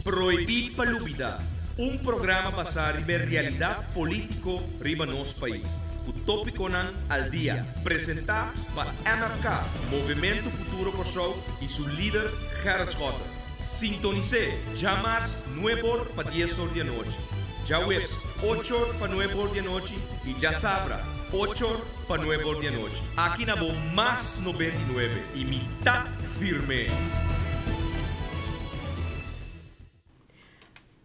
Proibir Palúbida, um programa para ver realidade político riba nosso país. O tópico nan al dia, apresentar para MFK, Movimento Futuro Kosovo e seu líder Gerard Schotten. Sintonize, jamais 9 horas para 10 horas da noite. Já webs, 8 horas para 9 horas da noite e já sabra, 8 horas para 9 horas da noite. Aqui na Bom Mais 99 e mitad firme.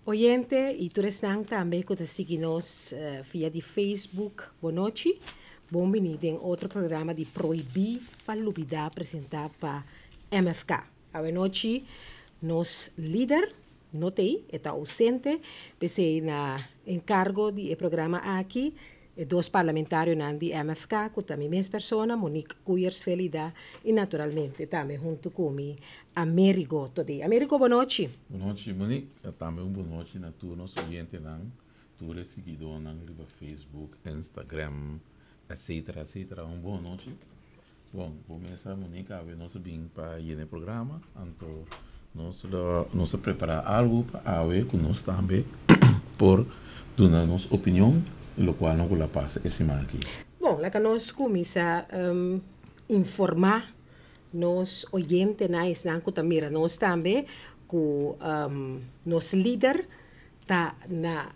Oyente, e tu estão também que te seguimos via de Facebook. Boa noite. Bem-vindo em outro programa de Proibir Palúbida apresentado para MFK. Boa noite, nos líder, notei, está ausente, pensei na encargo do programa aqui, dois parlamentários de MFK, que também minha pessoa, Monique Cuyers Felida, e naturalmente também junto comigo, Américo today. Américo, boa noite. Boa noite, Monique. Também boa noite na tua nosso cliente, tua seguidor na Facebook, Instagram, etc. Boa noite. Bom, começar, Monique, a ver nosso bem para ir no programa, então nós preparar algo para ver com nós também, por dar nossa opinião, o qual não vou passar essa semana aqui. Bom, lá que nós começamos a informar nos oyentes na esnanco tamira nós também que nos líder tá na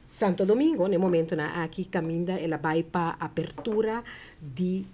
Santo Domingo no momento na aqui caminha ela vai para apertura de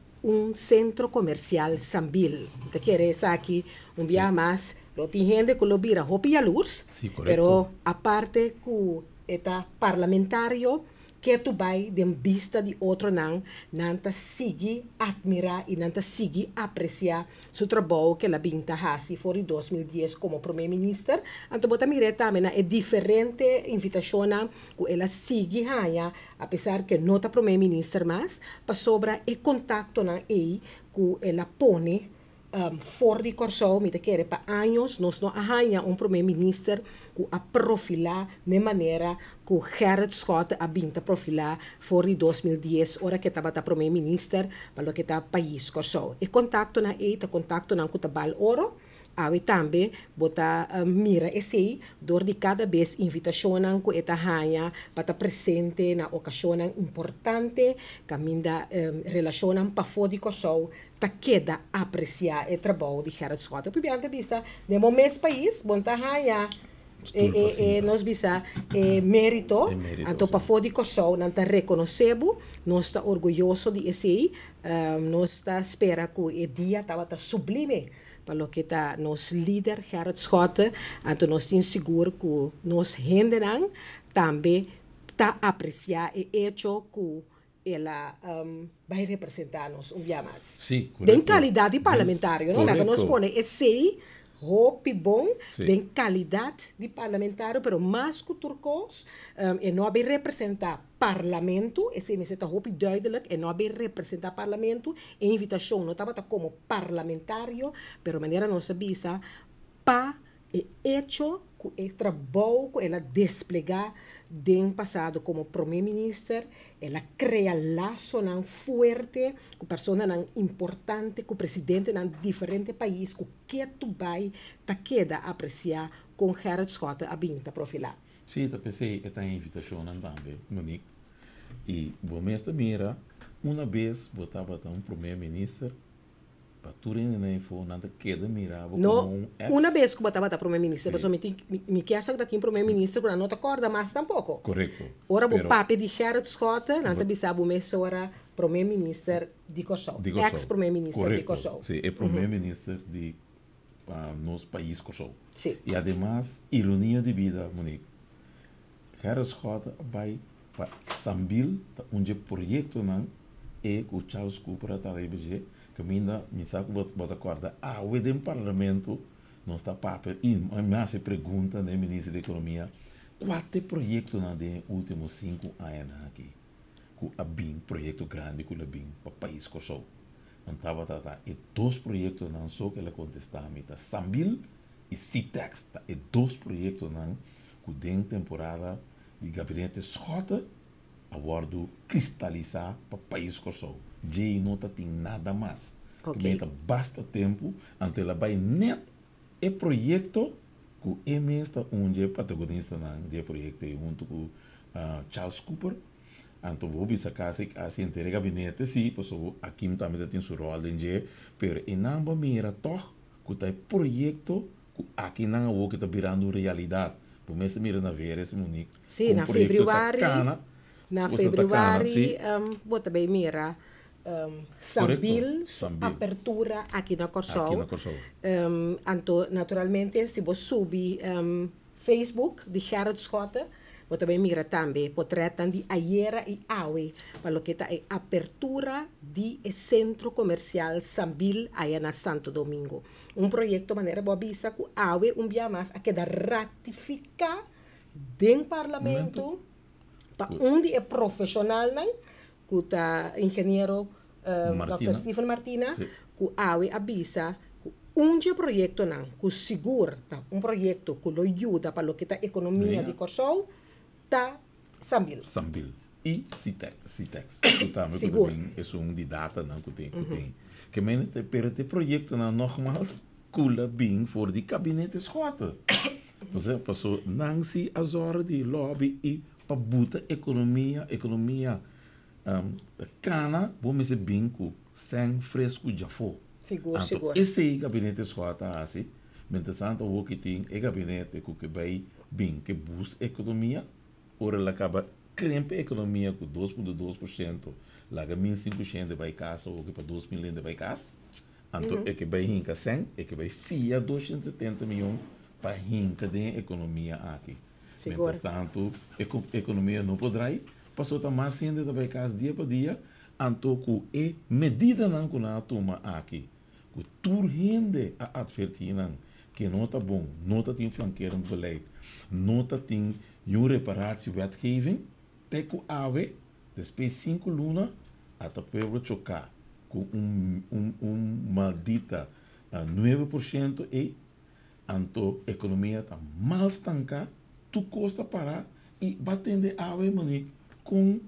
centro comercial Sambil. Te quer aqui dia mais lo tem gente que lo vira hopi a luz, pero aparte que eta parlamentario que tu vai de vista de outro nanta sigue admirar e nanta sigue apreciar seu trabalho que ela binta hasi for em 2010 como primeiro-ministro. Então bota mire também é diferente invitação que ela sigue haya, apesar que não tá primeiro-ministro mas para sobra e contato na aí que ela põe fora de Kosovo, me quer para anos nós não arranha primeiro-ministro que a profilar de maneira que Gerard Schotten a binta profilar fora de 2010, hora que estava a primeiro-ministro para o que está país Kosovo. E contacto na eita, contacto na kutabal oro, awe também bota mira esse dor de cada vez invitação que eta arranha para estar presente na ocasião importante, caminda relação para fora de Kosovo. Ta queda apreciar o trabalho de Gerard Schotten. Porque bisa, no mesmo país, bom ta haya nós bisa mérito, então para fora de Kosovo, nós ta reconhecemos, nós está orgulhoso de esse, nós está espera que o dia estava sublime para o que está nos líder Gerard Schotten, então nós temos seguro que nós gente também está apreciar o hecho que ela vai representar-nos dia mais. Sim, tem qualidade parlamentária, não é que nós põe esse hope bom, tem qualidade de parlamentário, pero mais que turcos, e não vai representar parlamento, esse me está hope duidelijk, e não vai representar parlamento, e invitação não estava como parlamentário, pero maneira não se bisa pa e hecho que o trabalho que ela desplegar do passado como primeiro-ministro, ela cria laço forte com pessoas importantes, com o presidente de diferentes países, que tu vai ta queda apreciar com Gerard Schotten a binta profilar. Sim, eu pensei esta invitação também, Monique. E bom mestre mira, uma vez botava primeiro-ministro para tudo nem foi nada queda mirava como uma vez que botava primeiro-ministro, mas me quer saber que primeiro-ministro não te acorda mais tampouco. Correto. Ora o papo de Gerard Schotten, não te bisabo mês ora primeiro-ministro de Kosovo, ex-primeiro-ministro de Kosovo. Sim, é primeiro-ministro de nosso país Kosovo. Sim. E además, ironia de vida, Monique. Gerard Schotten vai para Sambil, onde o projeto é o Charles Cooper está aí caminha, me sabe bota corda. O em parlamento não está papel e mais se pergunta né ministro da economia quanto projeto na de últimos 5 anos aqui com a bem projeto grande com a bem para país Kosovo. Então e dois projetos não só que ela contestar tá Sambil e Citex tá e dois projetos não com den temporada de gabinete Schotten a bordo cristalizar para país Kosovo. Já não tem nada mais. Okay. Basta tempo, então ela vai net e projeto que é mesmo onde protagonista do projeto junto com Charles Cooper. Então, vou bisa kasi assim ter gabinete sim, pessoal aqui também tem sua rol de, pero enamba mira toch que tá projeto que aqui não o que tá virando realidade. Por mesmo mira na ver esse Monique. Sim, na Februari. Na Februari, bota bem mira. Sambil, apertura aqui na Corsol. Anto, naturalmente, se você subir Facebook de Gerard Schotten, você também mira também, portretam de Ayera e Aue, para o que está a apertura de centro comercial Sambil aí na Santo Domingo. Projeto maneira boa bisa que Aue dia mais a queda ratificar dentro do parlamento, para onde é profissional, que está engenheiro Dr. Stephen Martina, que Aue avisa que projeto não, que segura, projeto que lo ajuda para o que está a economia de Corsol, tá Sambil. E Citex. Também é de data não que tem. Que men pero te projeto não nogmaals kula bing voor die kabinet Schotten. Você passou Nancy as horas de lobby e pabuta economia cana, vamos dizer bem com sem fresco já foi. Seguro. Esse gabinete Schotten assim, interessante o que tem é gabinete que vai bem que busca economia. Ora, ela acaba crempe a economia com 2,2%, lá que 1.500 vai casa, ou que para 2 milhões vai casa. Então, é que vai rinca 100, é que vai fia 270 milhões para rinca de economia aqui. Mientras tanto, a economia não poderá ir, passou a mais gente vai casa dia para dia, então, com a medida não que nós toma aqui, que tur rende a advertir que não está bom, não está tem flanqueiro no beleid, não está tem reparatie wetgeving, teco AWE, depois 5 lunas, até povo chocar com maldita 9% e então a economia está mal estancada, tu custa parar e batendo AWE Monique com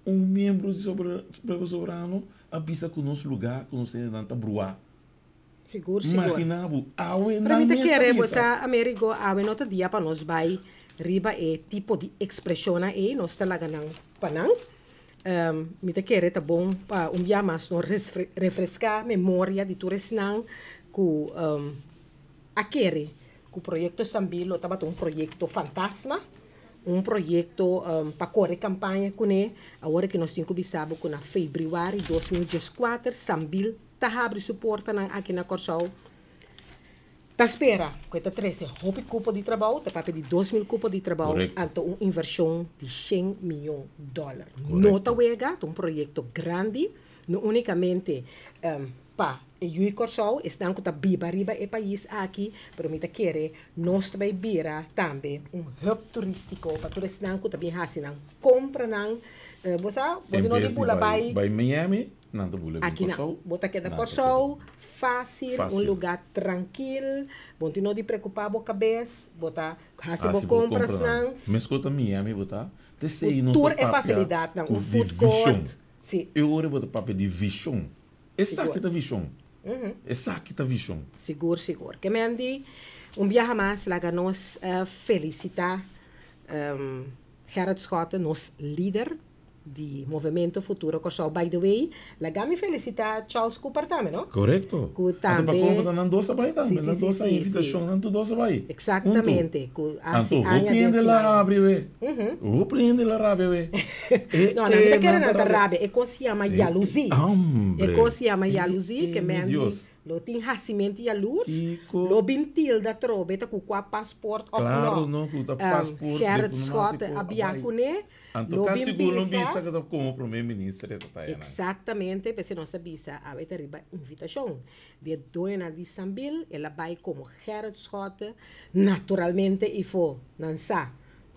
membro do soberano avisa que o nosso lugar, que o nosso não está bruar. Seguro. Imaginava, AWE não para mim, queremos a América, AWE não está dia para nós vai riba tipo de expressão nós está lá ganhando panang. Me te querer tá bom para dia mais não refrescar a memória de turismo que aquele que o projeto Sambil estava projeto fantasma, projeto para correr campanha com ele. Agora que nós temos que saber que na fevereiro de 2014 Sambil está abre suporte aqui na Corsol. Ta espera, questa 13 hopi cupo di trabalho, ta papi di 2.000 cupo di trabalho, então inversão de $100 milhões. Não ta wega, projeto grande, não unicamente para o Corsol, estão com a biba riba e país aqui, pero me ta querer, nós também bira também hub turístico, para turistas que também hasinang compra nang, você não de pula by Miami. Aqui não, bota aqui da Corsol, fácil, lugar tranquilo, bota não de preocupar a cabeça, bota hasibo compras não. Mas escuta Miami, bota. O tour é facilidade não, o food court. Sim. Eu ora bota papel de vision. Essa aqui tá vision. Essa aqui tá vision. Seguro. Que mendi viaje mais lá nós felicitar Gerard Schotten, nosso líder de Movimento Futuro Corsol. By the way, la gami felicita Charles Cooper também, não? Correto. Que também... Para comprar na dosa vai também, na dosa invitação na dosa vai. Exatamente. Então, repreende la rabia, we. Repreende la rabia, we. Não te quero nada rabia, é como se chama jalousie. É como se chama jalousie, que mendi lo tem hascimento e luz, lo bintil da trobeta com o passaporte of claro, não, com o passaporte Gerard Schotten abia com ele. Então, caso seguro não visa que eu como primeiro-ministro. Exatamente, porque não sabia a ter invitação de dona de Sambil, ela vai como Gerard Schotten, naturalmente, e foi nansa,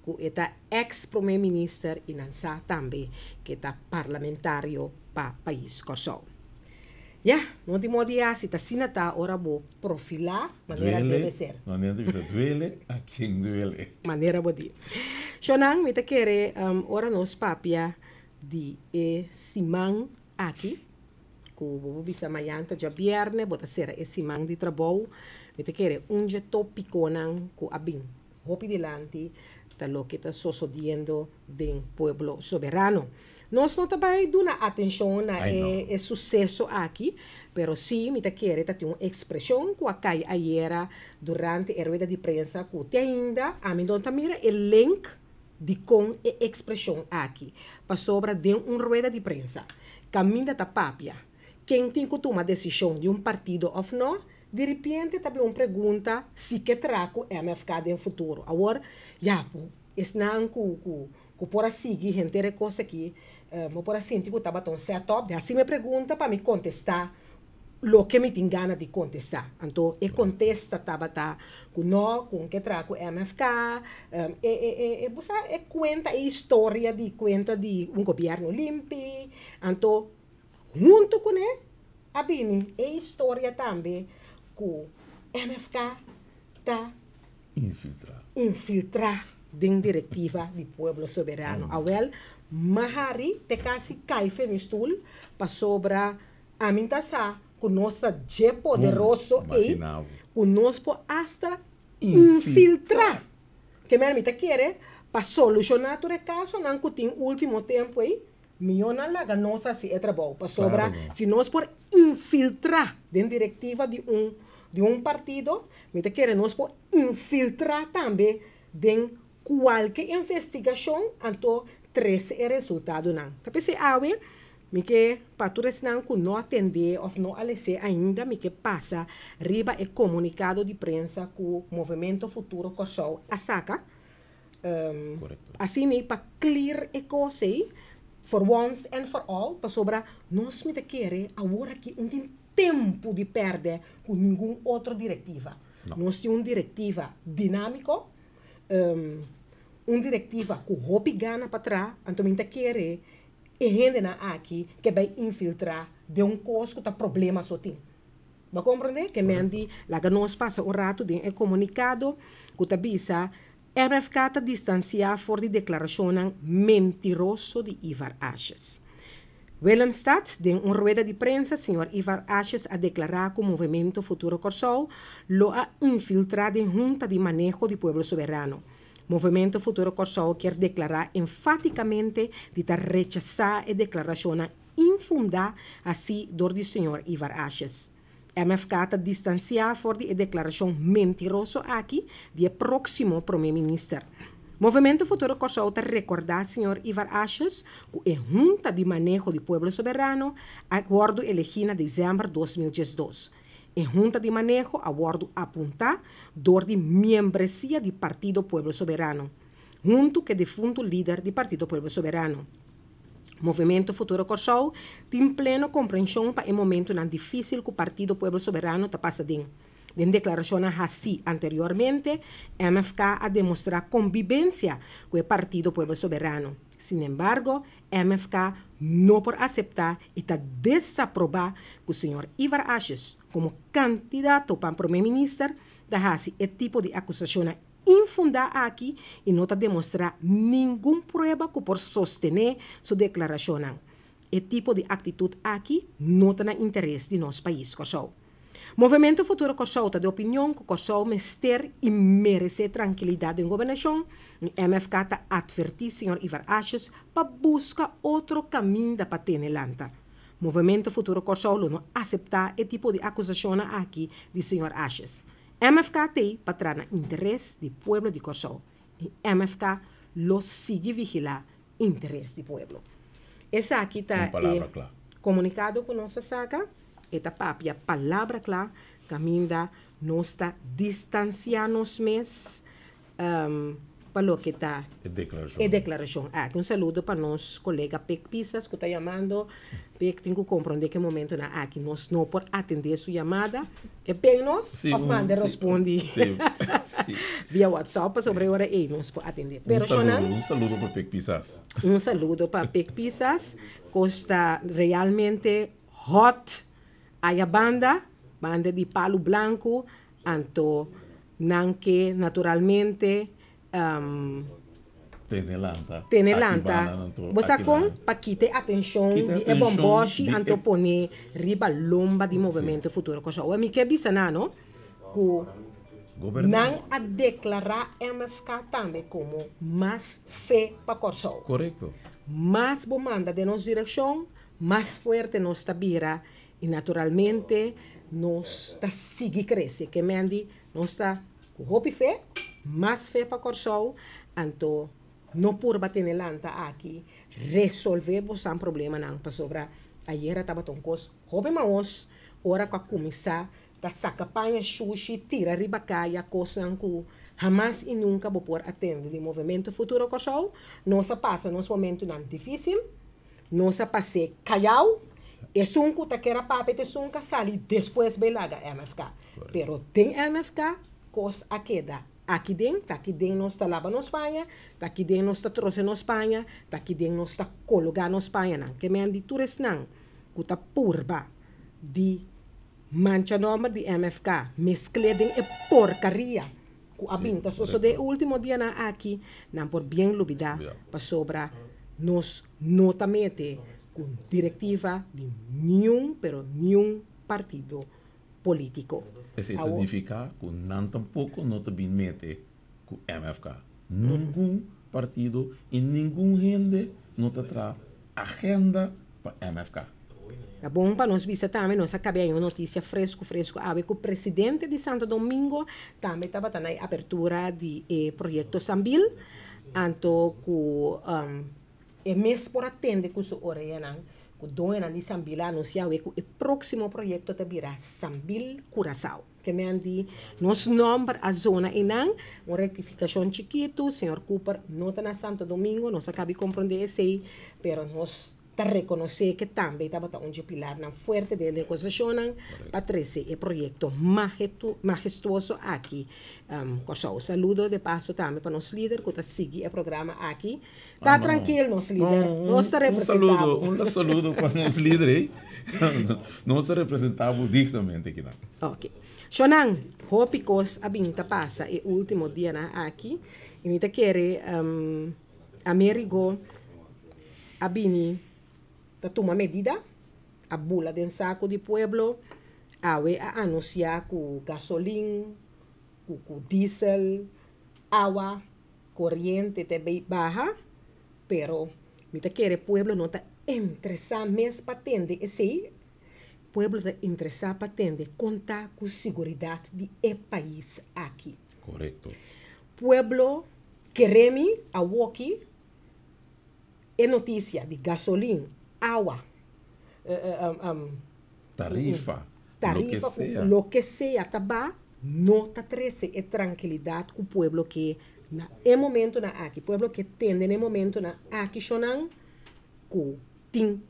que é ex-primeiro-ministro e nansa também, que é parlamentário para o país Corsol. Não de modo se está assim, ora vou profilar, maneira deve ser. Maneira deve ser, duele a quem duele. Maneira boa dia. Xonang, me te querer, ora nos papia de Simão aqui, que o bisa amanhã, já viernes, bota ser Simão de trabalho, me te quiere un tópico nan ku abin hopi delante ta lo que está sucediendo del pueblo soberano. Nós não também damos atenção a esse sucesso aqui, pero sim, me quiere ter uma expressão que acai ayer durante a rueda de prensa que ainda a mim não mira o link de com a expressão aqui para sobre de uma rueda de prensa. Caminha da papia. Quem tem que tomar decisão de um partido ou não, de repente também uma pergunta se que trago MFK no futuro. Agora, já, esse não que por seguir gente coisa aqui, mas por assim que estava tão setup, assim me pergunta para me contestar lo que me tem gana de contestar. Então, e contesta estava com nós, com que trago MFK, você conta a história de governo limpo. Então, junto com ele, a história também que MFK está infiltrar dentro da diretiva do povo soberano. Awel, Mahari te casi caife no stool para sobra a mim tá com nossa je poderoso e com nós po hasta infiltrar. Que me tá querer para solucionar o caso não que tem último tempo aí. Milhona lá nossa se é trabalho para sobra se nós por infiltrar dentro da diretiva de um partido, me tá querer nós por infiltrar também dentro qualquer investigação, então três é resultado não. Tá pensei me que paturas não que não atender ou não alece ainda me que passa riba é comunicado de prensa que o Movimento Futuro Corsol a saca assim para clear a coisa for once and for all para sobra nós me querer agora que não tem tempo de perder com nenhuma outra diretiva. Nós temos uma diretiva dinâmica, uma diretiva que hobby gana para trás, então me querer e gente aqui que vai infiltrar de um coisa que tá problema só tem. Vai compreender que mendi lá que nós passa o rato de comunicado que tá bisa MFK está distanciado por a declaração mentiroso de Ivar Ashes. Willemstad, em uma rueda de prensa, o senhor Ivar Ashes a declarar que o Movimento Futuro Corsol lo ha infiltrado em junta de manejo do povo soberano. Movimento Futuro Corsol quer declarar enfaticamente de rechazar a declaração infundada assim do senhor Ivar Ashes. MFK está distanciado por a declaração mentirosa aqui do próximo primeiro-ministro. Movimento Futuro Corsol está recordar senhor Ivar Ashes que a junta de manejo do povo soberano acordo elegida em dezembro de 2012. A junta de manejo acordo apontar dor de membresia do Partido Pueblo Soberano, junto com o defunto líder do Partido Pueblo Soberano. Movimento Futuro Corsol tem plena compreensão para o momento não difícil que o Partido Pueblo Soberano está passando. Em declaração assim anteriormente, MFK a demonstrar convivência com o Partido Pueblo Soberano. Sin embargo, MFK não pode aceitar e está desaprovar que o senhor Ivar Ashes, como candidato para primeiro-ministro, dá esse tipo de acusação infundada aqui e não está demonstrar nenhuma prova que por sostener sua declaração. E tipo de atitude aqui não está no interesse de nosso país, Corsol. Movimento Futuro Corsol está de opinião que Corsol mester e merece tranquilidade em governação. MFK está advertir o senhor Ivar Ashes para buscar outro caminho da patenelanta. Movimento Futuro Corsol não aceitar esse tipo de acusação aqui do senhor Ashes. MFK tem para trazer interesse do povo de Corsol. E MFK lo sigue vigilar interesse do povo. Essa aqui está comunicado com nossa saca. Esta papia palavra clara, caminha nós está distanciando-nos mais para o que está a declaração. Um saludo para nosso colega Pec Pisas, que está chamando. Pec, tem que compreender que momento na aqui nós não podemos atender sua chamada. E bem nós, ou manda responde via WhatsApp sobre a hora e nós podemos atender. Um saludo para Pec Pisas. Um saludo para Pec Pisas, que está realmente hot. Aí a banda de Palo Blanco, anto nanque naturalmente tenelanta. Você com para quitar atenção de bomboshi, anto pone riba lomba de Movimento Futuro Corsol. O que bisa não? que Governante. não a declarar MFK também como mais fé para Corsol. Correcto. Mais bomanda de nossa direção, mais forte nós está vira e naturalmente nós está seguir crescer. Que mendi nós está com hope fé, mais fé para Corsol, então não por bater lanta aqui resolver o problema não para sobrar. Ayer estava tão cos, hope maos, ora com a começar da saca panha sushi, tira riba caia, coisa que jamais e nunca vou por atender de movimento futuro Corsol. Nossa passa nos momentos não difícil, nossa passe caiau, e sunco ta quer pape te sunca sali depois belaga MFK. Pero tem MFK cos a queda. Aqui dentro nós está lá na Espanha, aqui dentro nós está trouxe na Espanha, aqui dentro nós está colocar na Espanha, não. Que me andi turis não, que está purba de mancha nome de MFK, mescleden e porcaria. Que a binta, so de último dia na aqui, não por bem lubida, para sobra, nós notamente com diretiva de nenhum partido político. Isso significa que não tampouco não te mete com MFK. Nenhum partido e nenhum gente não te traz agenda para MFK. Tá bom para nós ver também, nós acabamos uma notícia fresco, a ver que o presidente de Santo Domingo também estava na abertura de projeto Sambil, então que é mês por atender com o Orena, que dona de Sambil anunciou que o próximo projeto te virá Sambil Curaçao. Que me andi, nós nombre a zona inang, uma retificação chiquito, senhor Cooper, não está na Santo Domingo, nós acabamos de compreender esse, pero nós te reconhecer que também estava onde pilar na forte de negociação para trazer o projeto majestuoso aqui. Saludo de passo também para os líderes que seguem o programa aqui. Está tranquilo, nosso líder. Nós está representado. Um saludo para os líderes. Nós está representado diretamente aqui. Ok. Shonan, hopicos a binta passa o último dia aqui. E me quer Amerigo a bini toma medida, a bula de saco de pueblo, a anunciar que gasolina, que diesel, agua, corriente te baja, pero me quiere pueblo no está interesado mais patente, esse pueblo está interessado patente contar com segurança de país aqui. Correto. Pueblo queremos a aqui é notícia de gasolina, agua, tarifa, lo que sea, tabá, não está trece é tranquilidade com o pueblo que na momento na aqui, pueblo que tende no momento na aqui chonan, que tem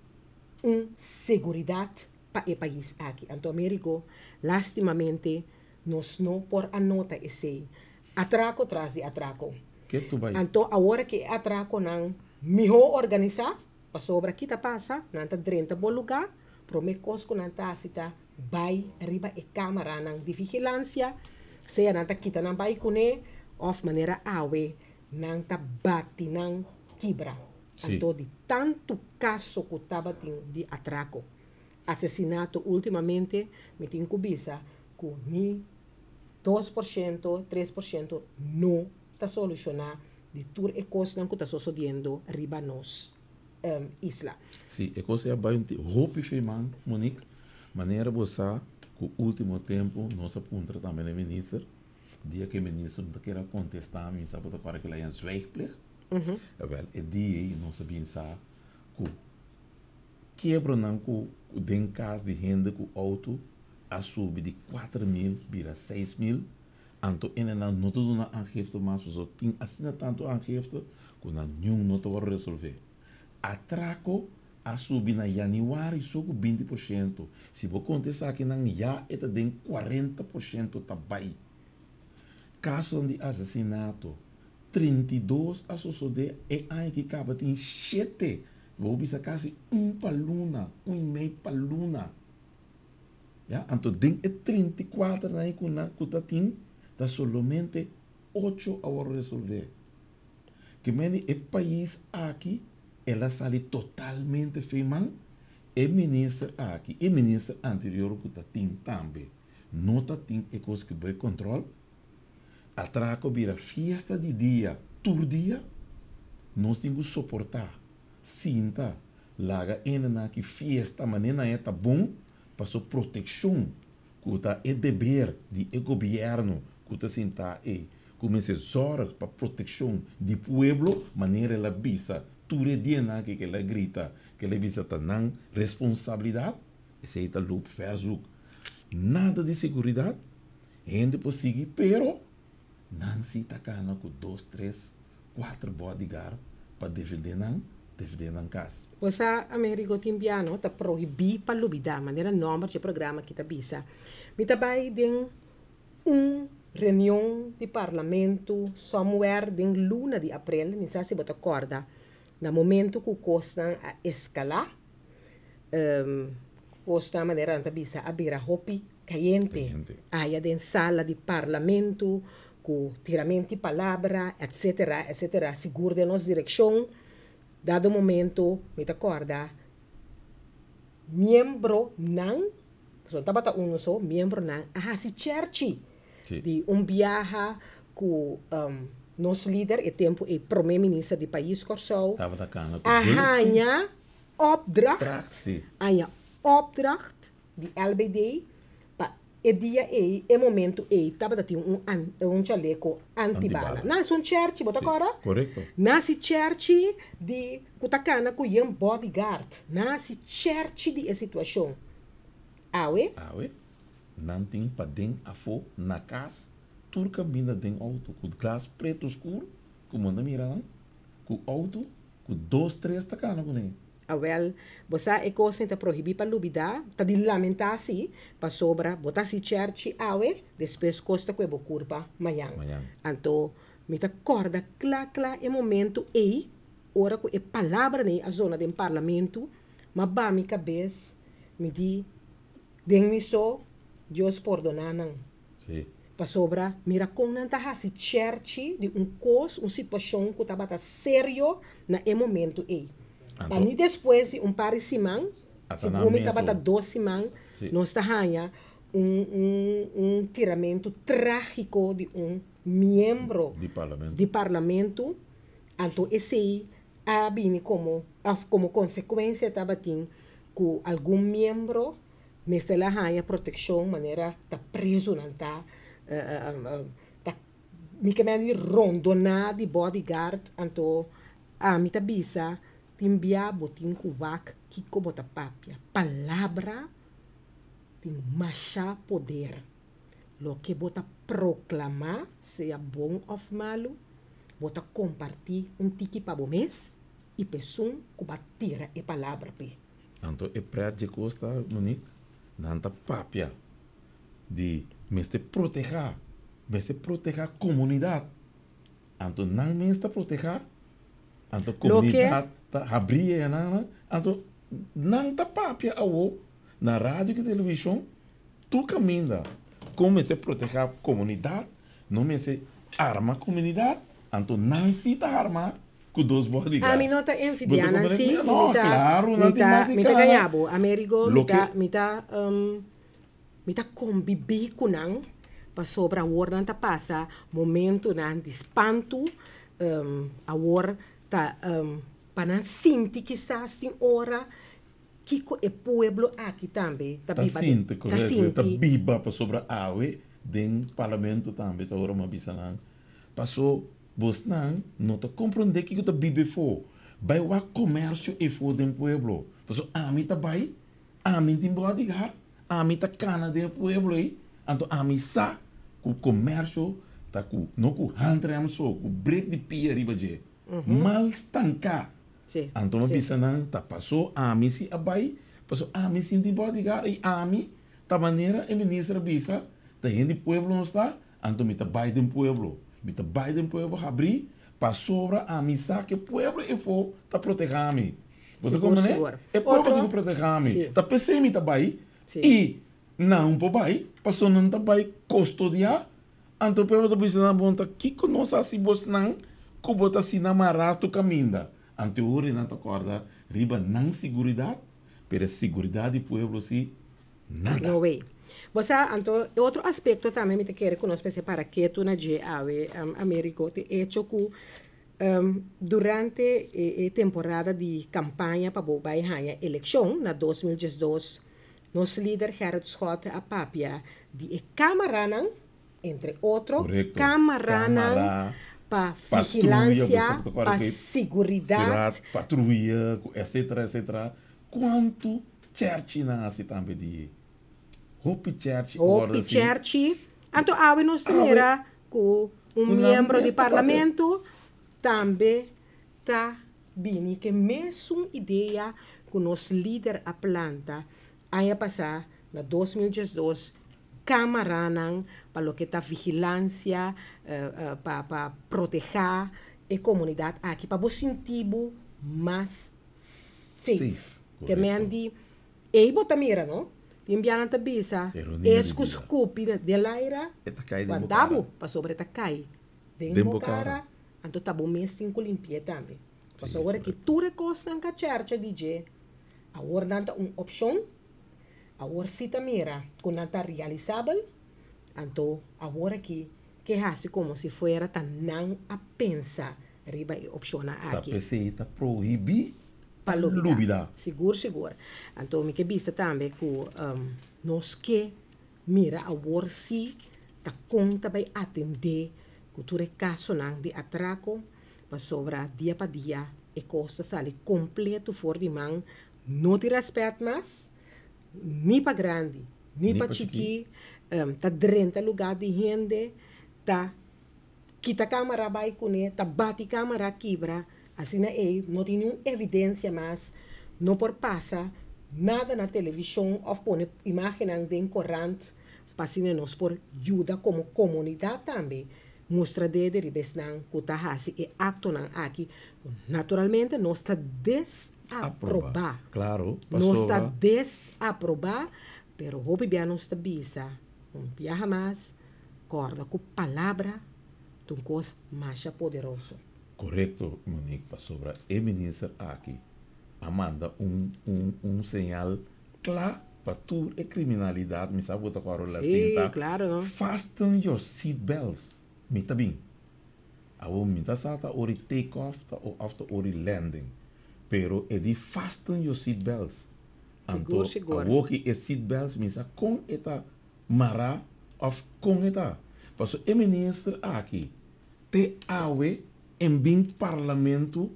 segurança para o país aqui. Então, Américo, lastimamente, nós não por a nota esse atraco atrás de atraco. Que tu vai? Então, agora que atraco não melhor organizar, para sobra aqui tá passa, não tá dentro bom lugar, para me cosco não tá cita vai arriba e câmera não de vigilância, se não tá kita não vai cune, of maneira awe não tá bate não quebra. Então, de tanto caso que estava de atraco, assassinato ultimamente, me tem cubisa que ni 2%, 3% não está solucionar de tudo e coisa que está sucedendo arriba nos isla. Sim, é coisa é bem roupa feimão, Monique, maneira você que o último tempo nossa punta também é ministro, dia que o ministro não quer contestar, me sabe agora que ele é zwijgplicht. Wel, é dia nós sabemos que quebra não que den caso de renda que o auto a subir de 4.000 vira 6.000. Então, não tudo na aangifte, mas você tem assim tanto aangifte que não te vai resolver. Atraco a subir na janeiro só com 20%. Se você contestar aqui na já, é tem 40% também. Caso de assassinato, 32 a suceder e aí que acaba tem 7. Vou pensar quase 1 para luna, 1,5 para luna. Então, tem 34 na que está tem, está somente 8 a resolver. Que meni o país aqui, ela sai totalmente feimão, e ministro aqui, e ministro anterior que está tem também. nota tem é coisa que vai controle. Atraco vira fiesta de dia, tur dia, nós temos que suportar, sinta, laga ena que fiesta, maneira é tá bom, para sua proteção, que tá é dever de governo, que tá sentar e comece a zorra para proteção do povo, maneira ela bisa, tur dia que ela grita, que ela bisa tá não responsabilidade, esse aí tá loop verso, nada de segurança, gente pode seguir, pero não se tacana com 2, 3, 4 bodyguard para defender não casa. Você, Américo Timbiano, está proibido para lubida, maneira nova de programa que está bisa. Me trabalho em reunião de parlamento, somewhere em luna de abril, não sei se você acorda, no momento que costa a escalar, costa maneira que bisa a bira hopi caliente. Aí dentro sala de parlamento, com tiramento de palavra, etc., etc., seguro de nossa direção, dado momento, me acorda, membro não, só estava só, membro não, se church, de viaje com nosso líder, e tempo, e primeiro-ministro do país, Corsou, Estava da cana. a opdracht, de LBD, e dia e momento estava tendo chaleco antibala. Nós um church, bota agora? Correto. Nós church de kutacana com um bodyguard. Nós church de situação. Awe? Não tem para dentro a fo na casa, turca vinda dentro auto com glass preto escuro, com manda mirar, com auto, com 2, 3 tacana com ele. Você é coisa que está proibida para lubida, está de lamentar assim, para sobra, botar se church awe, depois costa que é curva manhã. Então, me tá corda clá é momento e hora que é palavra nem a zona do parlamento, mas ba mi cabeça me di den só Deus perdonar não. Sim. Para sobra, mira como não tá se church de coisa, situação que tá sério na momento e mas depois de par de semana, se o homem estava 2 semanas, nós estamos tiramento trágico de membro de parlamento. Então, esse aí, como consequência, estava tendo que algum membro, nessa lá, proteção, maneira, está preso, não está, me rondonar de bodyguard, então, a minha bisa, timbia botin kubak kiko bota papia. Palavra tem macha poder. Lo que bota proclamar, seja bom ou malo, bota compartir tiki para o mês e pessoa que batira a palavra. Então, é para de costa, Monique, nanta papia de proteger a comunidade. Então, não me está proteger, então, comunidade abrir então não tá papia na rádio e televisão tu caminha como se proteger a comunidade não me se arma a comunidade então não se tá arma com 2 bodyguards a mim não tá enfidiana sim não claro não me tá ganhabo Américo me tá conviver com não para sobra a hora não tá passa momento não de espanto a hora tá para não sentir que está sem hora que é pueblo aqui também tá sinta correto tá biba para sobre a água dentro do parlamento também tá hora uma bisanan passou você não tá compreender que tá bibe for vai o comércio e for dentro do pueblo passou a mim tá vai a mim tem bodyguard a mim tá cana dentro do pueblo aí então a mim sa o comércio tá com não com handram só com break de pia riba de mal estancar. Então, uma pessoa não passou a mim se abai, passou a mim se bodyguard e a mim da maneira a ministra bisa, da gente pueblo não está, então me tá Biden pueblo abrir, passou a mim que pueblo e for tá proteger a mim. Você como né? É pueblo que proteger a mim. Tá pensei me tá bai e não po bai, passou não tá bai custodiar, então pueblo tá bisa na bonta que conosco assim você não kubota sinamarato caminda. Anteori não te acorda, riba não seguridade, pero seguridade do povo si nada. No way. Você, então, outro aspecto também me te quero conosco para que tu na je ave Américo te hecho que durante a temporada de campanha para o a eleição na 2012, nosso líder Gerrit Scott a papia de Camaranan, entre outros, Correcto. Camaranan para vigilância, para segurança, patrulha, etc. Quanto church na assim também de Hope Church, então a nós também com membro do parlamento também tá bem que mesmo ideia que nosso líder a planta aí passar na 2012 Camaranan para o que tá vigilância para proteger a comunidade aqui para o sentido mais safe. Que mendi ei bota mira não timbiana ta bisa escus cupi de laira quando para sobre ta cai dentro cara anto tabo mes cinco limpia também para agora que tu recosta na church DJ agora danta opção agora cita mira com nata realizável anto agora que hace como se fuera tan não a pensar riba e opção aqui tá proibir palubida. Seguro. Então, me que vista também que nós que mira a worsi ta conta vai atender que tu caso não de atraco para sobra dia para dia e costa sale completo fora de mão não te respeito mais nem para grande nem para chiqui tá drenta lugar de gente tá quita câmera vai com tá bate câmera quebra assim não tem nenhuma evidência mais não por passa nada na televisão ou põe imagem de corrente para assim nós por ajuda como comunidade também mostra de ribesnan que está fazendo e acto aqui naturalmente nós está desaprovar claro nós está desaprovar pero hope bem nós está bisa viaja mais corda com palavra de um coisa mais poderoso. Correcto, Monique, para sobre a ministra aqui. Amanda, sinal claro para tu a criminalidade, me sabe botar com a rola cinta. Claro. Fasten your seat belts. Me tá bem. Me tá sata ori take off ou after ori landing. Pero é de fasten your seat belts. Seguro. A walkie a seat belts, me sabe com eta mara of com eta. Passo a ministra aqui. Te awe em bem parlamento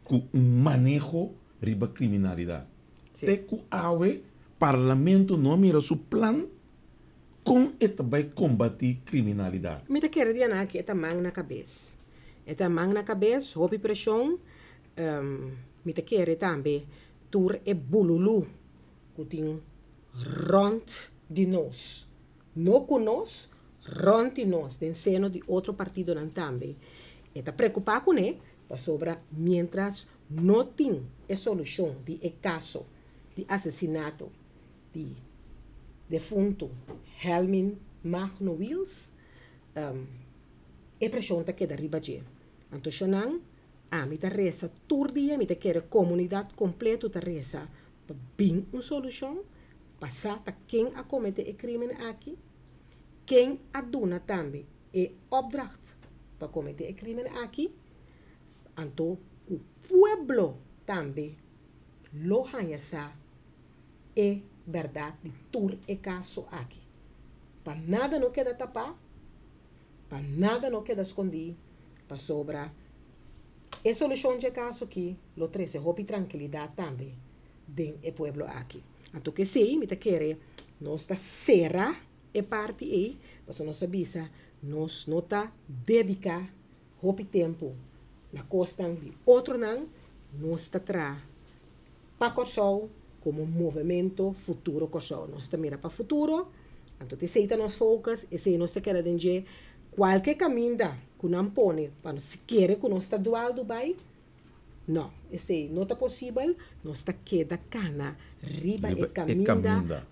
com manejo riba criminalidade. Te ku awe parlamento não mira su plan com eta vai combater criminalidade. Me te quero dizer aqui eta mão na cabeça. Eta mão na cabeça, houve pressão. Me te quero também tur e bululu que tem rond de nós. Não com nós, rond de nós, tem seno de outro partido não também. Está preocupado com ele, para sobra, mientras não tem a solução de caso de assassinato de defunto Helmin Magno Wills, a pressão está queda riba de. Então, me ta reza turdia, me ta quer comunidade completa ta reza para bem uma solução, passar a quem a cometer o crime aqui, quem aduna também é opdracht para cometer o crime aqui, então o pueblo também lo hanhasa é verdade de tur e caso aqui. Para nada não queda tapar, para nada não queda esconder, para sobra a solução de caso aqui, lo trece hope tranquilidade também dentro do pueblo aqui. Então que sei, me te quer, nós está será e parte aí, mas nós sabia, nós não está dedicar hope tempo na costa de outro não, nós está tra para Corsol como movimento futuro Corsol. Nós está mira para futuro, então te aceita nós focus, e se nós te quer dentro qualquer caminho que não põe para se querer que nós está dual Dubai, não, esse não está possível, nós está queda cana riba e caminho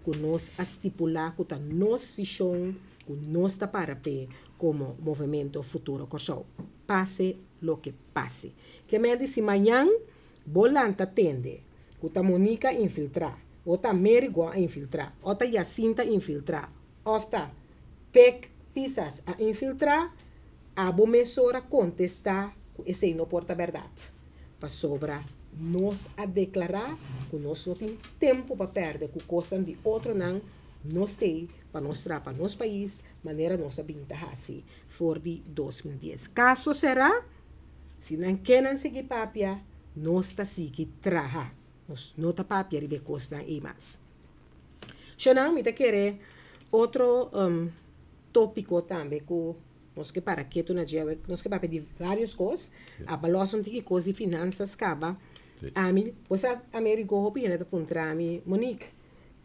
que nós estipular que tá nos visão que nós está para pé como movimento futuro Corsol. Pase lo que pase. Que me dice mañana volanta tende que ta Mónica infiltrar ou tá Merigo a infiltrar, ou tá Jacinta infiltrar, ou tá Pec Pisas a infiltrar, a bomessora contestar, esse aí não porta verdade. Para sobrar nós a declarar que nós não temos tempo para perder, que coisa de outro não, nós temos para mostrar para nosso país, maneira nossa binta assim, for de 2010. Caso será, se não querem seguir papia, nós está seguir traha, nós não está papia ribe costa e mais. Xanão, me te querer outro tópico também, que nós que para que tu na dia, nós que para pedir várias coisas, a balança de coisas de finanças acaba. A mim, você Américo opina da pontra mim, Monique,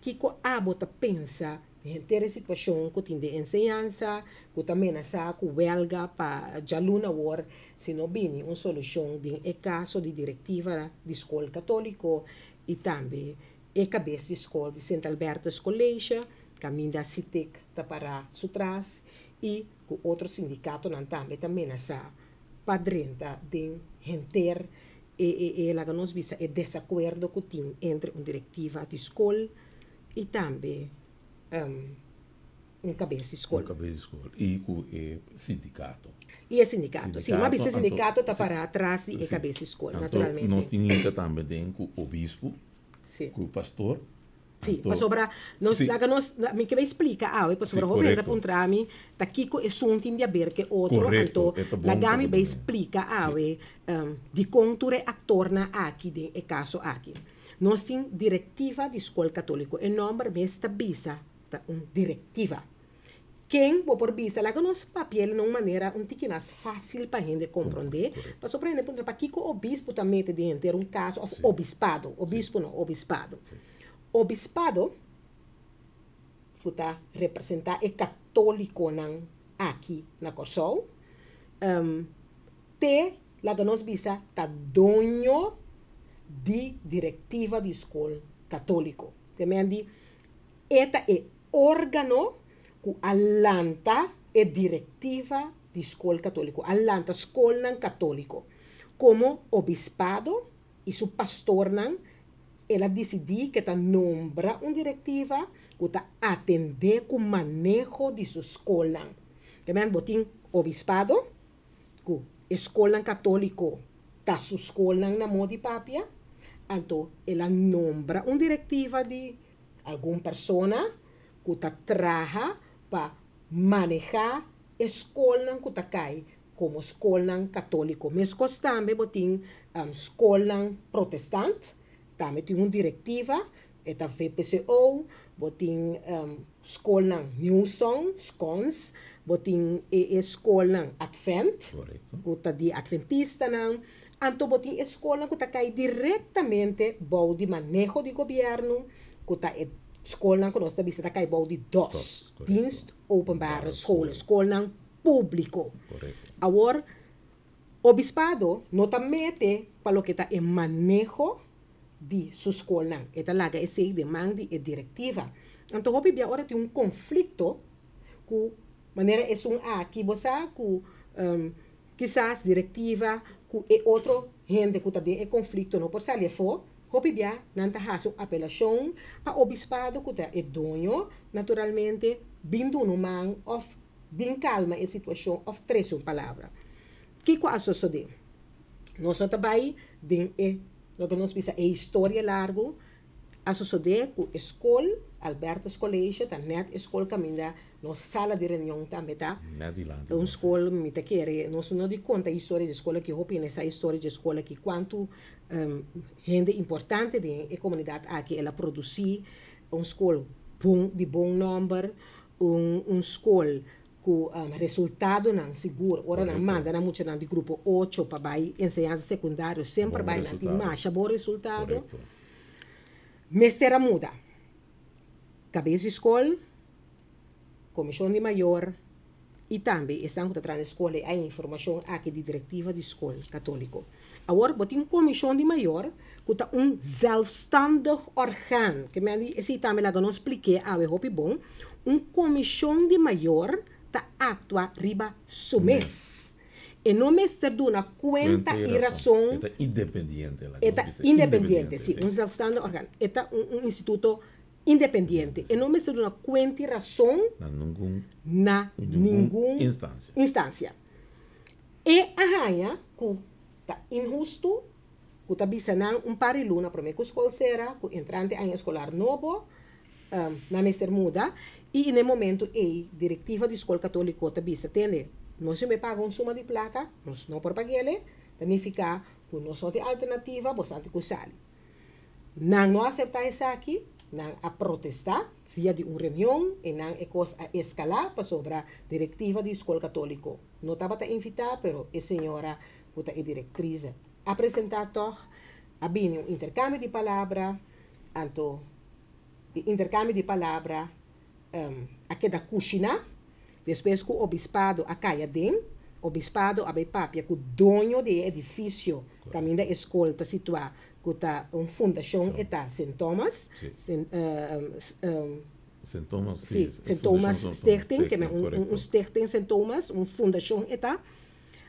que co a bota pensa em ter a situação que tem de ensinança, que também nessa que huelga para jaluna war, se não bem uma solução de caso de diretiva de escola católico e também a cabeça de escola de Santo Alberto College, caminho da CITEC para Sutras e com outro sindicato também nessa padrenta de enter e lá que nós visa é desacordo que tem entre uma diretiva de escola e também cabeça de escola. Cabeça de escola e com o sindicato. E o sindicato, sim, mas o sindicato está para trás e cabeça de escola, naturalmente. Nós tínhamos também com o bispo, com o pastor. Sim, mas sobre nós me que explica pues sobre Roberta Puntrami tá aqui com assunto de haver que outro então la gami be explica de conture actorna aqui de caso aqui. Nós tem diretiva de escola católico e nome me estabisa diretiva. Quem vou por visa lá que nós papel de uma maneira um tique mais fácil para gente compreender, para surpreender para aqui com o bispo também tem de ter caso of obispado, o bispo não, obispado. Obispado futa representar o católico nan aqui na Kosovo. Te la que nós bisa ta dono de diretiva de escola católico. Temendi eta é órgano que alanta e diretiva de escola católico, alanta escola nan católico. Como obispado e su pastor nan ela decidiu que nombra uma diretiva que atender com o manejo de sua escola. Também botin obispado, que escola católico está sua escola na mão de papia, então ela nombra uma diretiva de alguma pessoa que trabalha para manejar a escola que cai como escola católico. Mas também botin escola protestante, também tem uma diretiva, é a VPCO, botin escola Newson, Scons, botin escola Advent, que está de Adventista, então botin escola que está cai diretamente bom de manejo de governo, que está escola que nós está vista cai bom de DOS, Dienst Openbare School, escola público. Agora, obispado não está mete para o que está em manejo de sua escola. Esta laga esse demanda e diretiva. Então, hoje bem agora tem um conflito com maneira é aqui você com quizás diretiva com outro gente que tem conflito não por sair for. Hoje bem não tá haso apelação a obispado que é dono naturalmente vindo no man of bem calma a situação of três palavra. Que qual sucede? Nós também de lo que nós pisa é história largo, a suceder com a escola, Alberto College, tá net escola caminha, nossa sala de reunião também tá. Uma escola, me te quer, nós não de conta a história de escola que hopi nessa história de escola que quanto gente importante da comunidade aqui ela produzir uma escola de bom número, uma escola com resultado não seguro. Ora não manda na muito de grupo 8 para vai ensinança secundária sempre vai na marcha bom resultado. Mestera muda. Cabeça de escola, comissão de maior e também estão tratando a escola a informação aqui de diretiva de escola católico. Agora botem comissão de maior que está zelfstandig orgaan. Que me esse também lá que não expliquei a hopi bom. Comissão de maior ta atua riba sumes. E não me está dando conta e razão. Está independiente. Está independiente, sim. Um zelfstandig organo. Está instituto independiente. E não me está dando conta e razão na nenhuma instância. E a rainha, que está injusto, que está bisando pariluna para mim, que a escola será, que entrante em escolar novo, na mestra muda, e no momento a diretiva da escola católica está bisa, entende? Nós me pagam suma de placa, nós não por pagar, significa que nós somos alternativa, bastante que sale. Não aceitar isso aqui, não a protestar, via de uma reunião, e não é coisa a escalar para sobre a diretiva da escola católica. Não estava a invitar, mas a senhora, que é diretriz, apresentar a bem um intercâmbio de palavras, então, intercâmbio de palavras, aqui da cozinha, depois que o obispado a caia dentro, o obispado a papia que o dono do edifício, caminho da escola está situado, que está uma fundação, está St. Thomas, St. Thomas, sim, St. Thomas Stichting, que é um Stichting St. Thomas, uma fundação, está.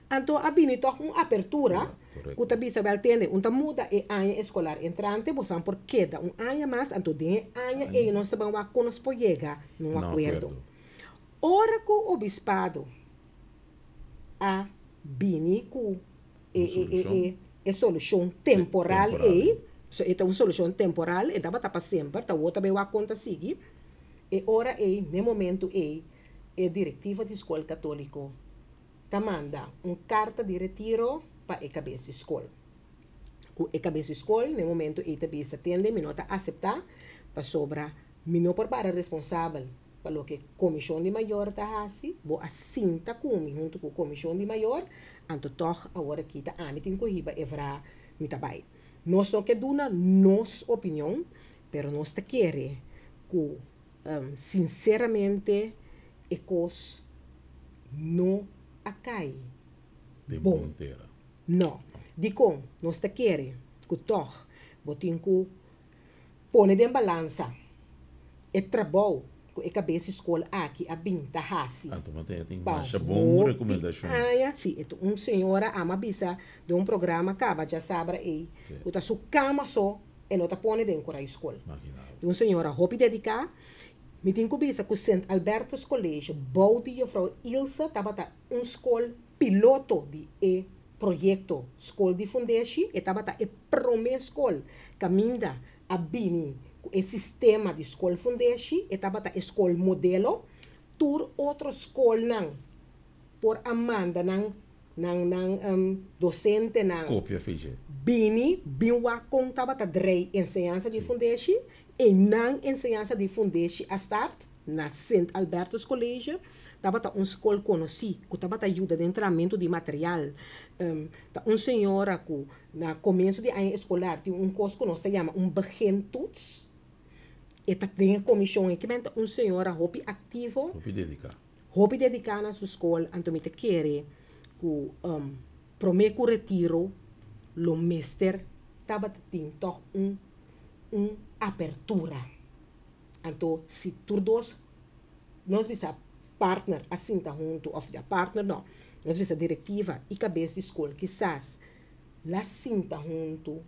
Então, a bini toch uma apertura, que está bisa vai ter, muda e ano escolar entrante, você por queda ano mais, então de ano e nós sabemos que nós podemos chegar num acordo. Ora que o obispado a bini com é solução temporal é uma solução temporal e dá para sempre, tá outra bem a conta seguir. E ora no momento a diretiva da escola católica manda uma carta de retiro para a cabeça da escola. A cabeça da escola, no momento, ele também se atende, não está aceitar, para sobrar, não por para responsável, para o que a comissão de maior está assim, vou assim está com, junto com a comissão de maior, então, toch, agora que está a mitin corrida, evra, me está bem. Nós não queremos nossa opinião, mas nós queremos que, sinceramente, a coisa não acai. De monteira. Não. De como nós queremos que toch, botem que põe de balança e trabalho que a cabeça escola aqui a binta hasi. Então, tem uma boa recomendação. Sim. Então, senhora ama bisa de um programa acaba já sabe aí, que está sua cama só e não está põe dentro da escola. Então, senhora, hope dedicar. Me tenho que bisa que o St. Alberto's College, Baudi e Frau Ilse, estava uma escola piloto de projeto escola de fundação, e estava a primeira escola caminha a bini o sistema de escola fundação, e estava a escola modelo, tur outra escola não, por Amanda não docente não. Cópia fez. Bini, binwa com estava a drei ensinança de fundação, e não ensinança de fundação a start na St. Alberto's College, estava uma escola conhecida, que estava ajuda de treinamento de material. Uma senhora que na começo de ano escolar tinha curso que nós chama begintoets. E tem a comissão que uma senhora hobby ativo, hobby dedicar na sua escola, então me quer que prometo retiro, o mestre estava tendo apertura. Então, se todos nós bisa partner assim tá junto, ou a partner não, nós bisa diretiva e cabeça escola, quizás lá cinta junto,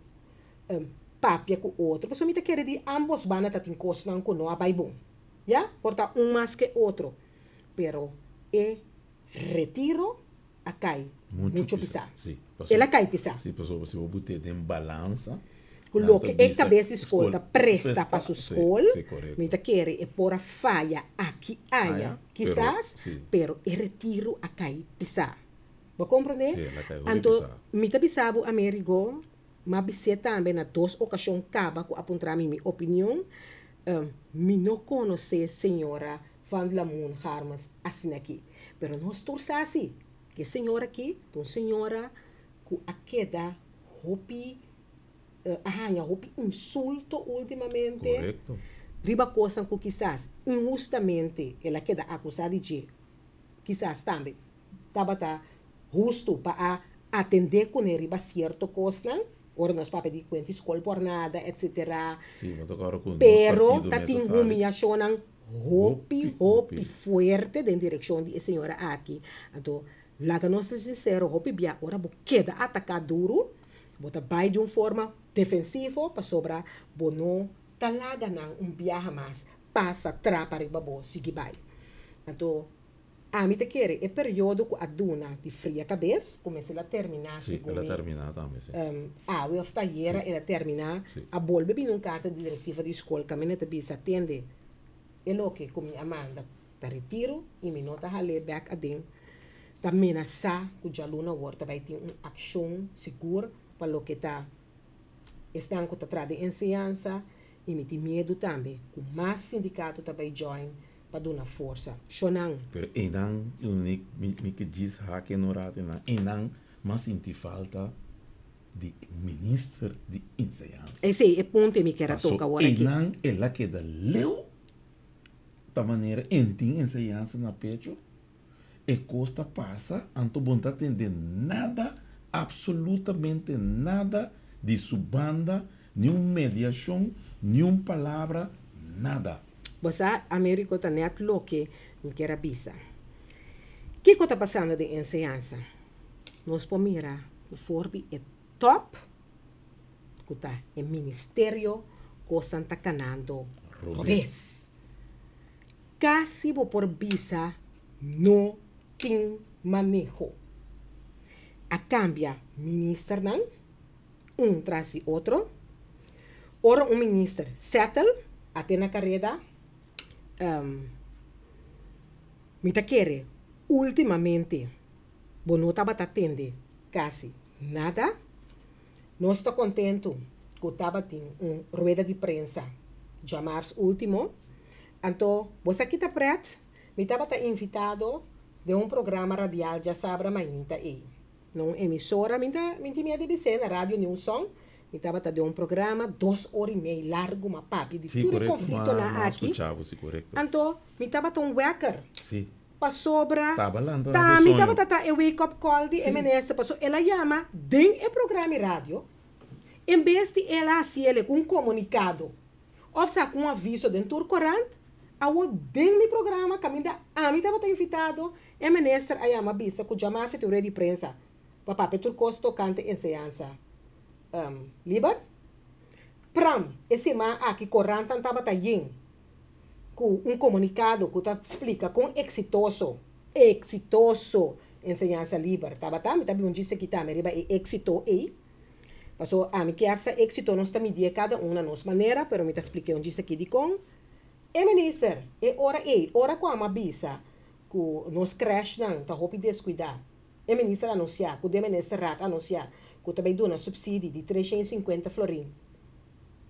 papia com outro, porque me quer de ambos van a ter costa com não vai bom, já? Porta mais que outro, pero retiro a cai muito pisar. Ela cai pisar. Sim, pessoal, se você botar em balança. Coloque a cabeça escola presta para sua escola, me quer e por a falha aqui aia, quizás, pero retiro a cai pisar. Vou compreender? Então, me bisabo Amerigo, mas bise também na duas ocasiões caba com apontar minha opinião, me não conhece senhora Van Lamoon Harmas assim aqui, pero nós torça assim, que senhora aqui, então senhora que a queda hopi houve insulto ultimamente. Correcto. Riba coisa que quizás injustamente ela queda acusada de quizás também estava justo para atender com ele riba certo coisa, ora nós para pedir conta escola por nada, etc. Sim, mas agora com pero está tendo humilhação hopi forte em direção de senhora aqui. Então laga nos sincero, hopi bia, ora bo queda atacar duro, bota vai de uma forma defensiva, para sobrar, bo não talaga não viaja mais, passa, trapa, riba bo, sigue vai. Então, a mim te quer, é período que a duna de fria cabeça, começa a terminar, Sim, ela termina também, sim. A we of taillera, ela termina, a bolbe bin carta de diretiva de escola, que a minha bisa atende, é lo que como Amanda, ta retiro, e me nota hale back a den, ta menasa, que o aluna worta vai ter uma ação segura, para o que tá, estão com a trade ensinança, e me tem medo também, que mais sindicato também join, para dar uma força. Shonang. Pero enang, me que diz que no rate na, enang, mas senti falta de ministro de ensinança. Esse é o ponto que me quero tocar agora aqui. Enang, ela que da leu, da maneira, enti ensinança na pecho, e costa passa, anto bom tá atender nada, absolutamente nada de sua banda, nenhuma mediação, nenhuma palavra, nada. Você, América, está net lo que me quer avisar. O que está passando de ensinança? Nós podemos mirar o Forbi é top, que está em ministério, que está canando res. Casi por visa não tem manejo. A cambia ministro não, traz outro. Ora ministro settle, até na carreira, me ta quere, ultimamente, não estava atendendo quase nada. Não estou contente que estava tendo uma rueda de prensa, já março último. Então, você aqui está preto, me estava invitado de um programa radial, já sabe, mas não está aí. Não emissora, me tinha de ser na Rádio Nilson. Me estava de um programa, 2 horas e meia, largo, uma papi, de tudo conflito na aqui. Sim, correto. Então, me estava um wecker. Sim. Passou para... Estava lá, me estava a wake-up call de MNS, passou. Ela chama, den o programa de rádio, em vez de ela fazer um comunicado, ou com um aviso dentro do corante, eu den meu programa, que a mim estava invitado, MNS, a chama, bisa, que chamar se teoria de prensa, papá, Petro Costo, cante ensinança. Liber? Pram, esse man aqui corranta estava tayin com um comunicado que explica com exitoso ensinança liber. Estava me disse que tá, me riba é êxito aí. Passou a me quer essa êxito não está medir cada um na nossa maneira, pero me expliquei onde disse aqui de com. E minister, hora com a bisa que nos crash não, tá roupa descuidar. E minister anunciar, que o minister rat anunciar que também dá um subsídio de 350 florim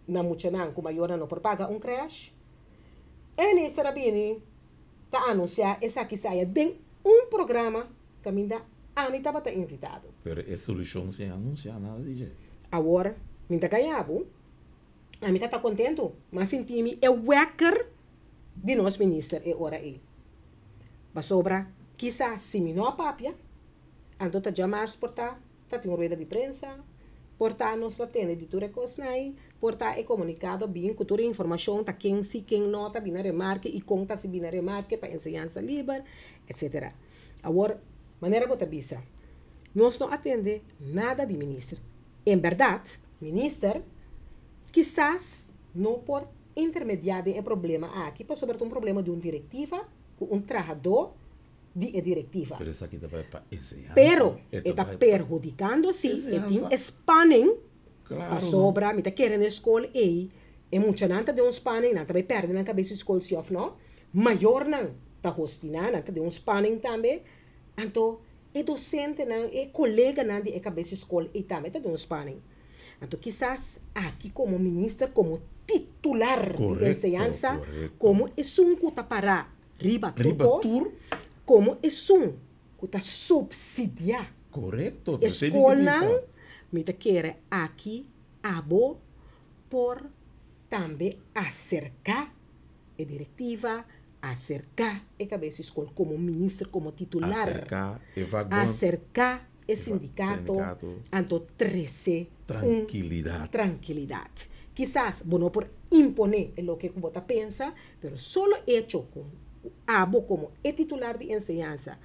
na Muchanan, que o maior não por pagar um crash. E nesse rabini está anunciar essa que saia de um programa que a mim estava invitado. Pero a solução sem anunciar nada de jeito. Agora, me está ganhando, a mim está contente, mas senti-me é o wecker de nosso ministro e hora aí. Mas sobra, quizás, se me não a papia, ando a chamar portar tem uma rueda de prensa, portar nos la tende de tudo cosnai, portar é comunicado bem com toda a informação, tá quem se quem nota, bem na remarque e conta se bem na remarque para ensinança livre, etc. Agora, maneira que eu te bisa, nós não atende nada de ministro. Em verdade, ministro, quizás não por intermediário é problema aqui, por sobretudo um problema de uma diretiva, com um trabalhador de diretiva. Pero essa aqui vai para ensinança. Pero está perjudicando-se, e tem spanning, claro, sobra, me está querendo escola e muita nanta de um spanning, nanta vai perder na cabeça escola se of não, maior não, está hostinando, nanta de um spanning também, então, é docente não, é colega não de cabeça escola e também está de um spanning. Então, quizás aqui como ministro, como titular de ensinança, como é um que está para riba todos, como é que está subsidiar. Correto. Escola, me quer aqui, abo, por também acercar a diretiva, acercar a cabeça escola como ministro, como titular. Acercar o sindicato, anto 13 tranquilidade. Quizás, bueno, por imponer lo que você pensa, pero solo hecho com abo como é titular de ensinança,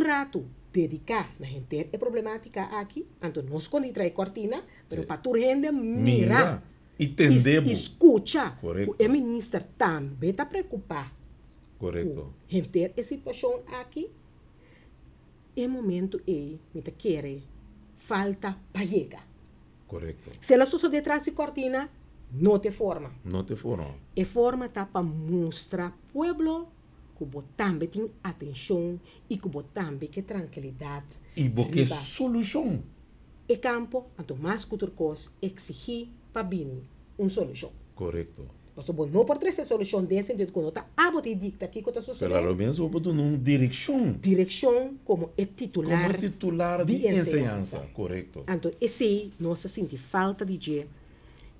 rato dedicar na gente é problemática aqui, então nós quando trai cortina, pero para tu gente mira, entender, escuta, correto. O ministro também está preocupado. Correto. Gente a situação aqui, é momento me quer falta para chegar. Correto. Se ela só detrás de cortina, não te forma. Não te foram. E forma tá para mostrar pueblo que também tem atenção e que também que tranquilidade. E porque solução. E campo, então mais que outra coisa, exigir para vir uma solução. Correto. Mas não por trazer solução desse sentido que não está te dicta aqui que está sucedendo. Pelo menos eu boto numa direção. Direção como é titular. Como titular de ensinança. Correto. Então, esse não se sente falta de dia.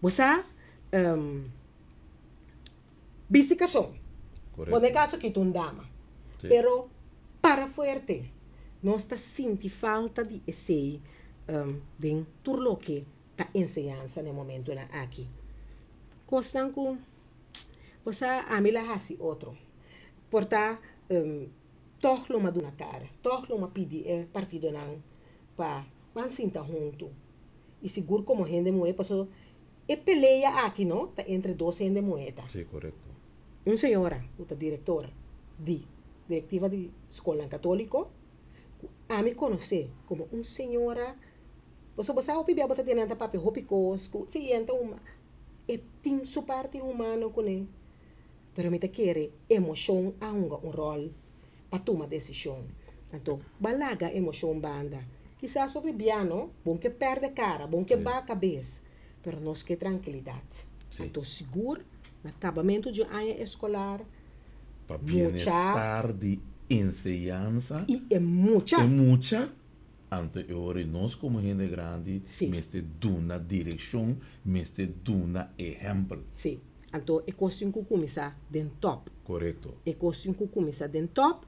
Você bicicleta. Correto. Bom, caso que tu dama. Sí. Pero para fuerte, não está sente falta de esse de tudo lo que está ensinança no momento aqui. Costan com você a mim lá assim outro. Porta toch lo maduna cara, toch lo pedir partido não para vamos sentar junto. E seguro como gente moeda passou e peleia aqui não, tá entre dois gente moeda. Sim, correto. Uma senhora, outra diretora de diretiva de escola católico, a me conhecer como uma senhora, você o pibia bota dentro da papel hopicos, se entra uma e tem sua parte humana com ele, pero me te quer emoção a um rol para tomar decisão. Então, balaga emoção banda. Quizás sobre piano, bom que perde cara, bom que ba a cabeça, pero nós que tranquilidade. Sim. Então, seguro no acabamento de ano escolar, Para bem-estar de ensinança. e é muita. É muita. Ante ora, nós como gente grande, Sim. mestre duna direção, mestre duna exemplo. Sim. Então, é coisa que começar dentro top. Correto. É coisa que começar dentro top,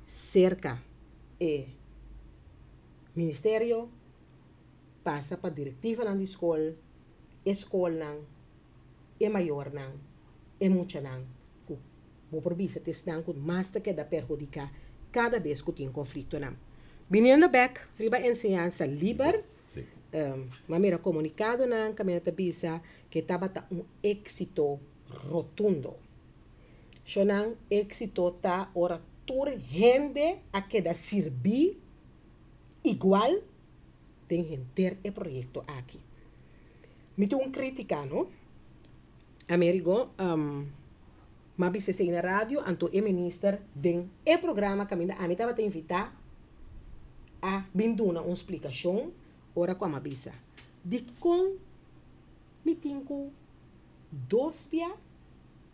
cerca é ministério, passa para diretiva na escola não, é maior não, é muita não. Vou por vista testar que mais que da perjudicar cada vez que tem conflito não. Vindo back, riba ensinança livre, Sim. maneira comunicado não, caminhada bisa que estava éxito rotundo. So não éxito tá ora tur gente a que da servir igual tem gente e projeto aqui. Me tem crítica, não? Amerigo, mas se na rádio, anto é ministro den e programa que a mim estava te invitar a binduna uma explicação ora com a mabisa. De com me tinco dois pia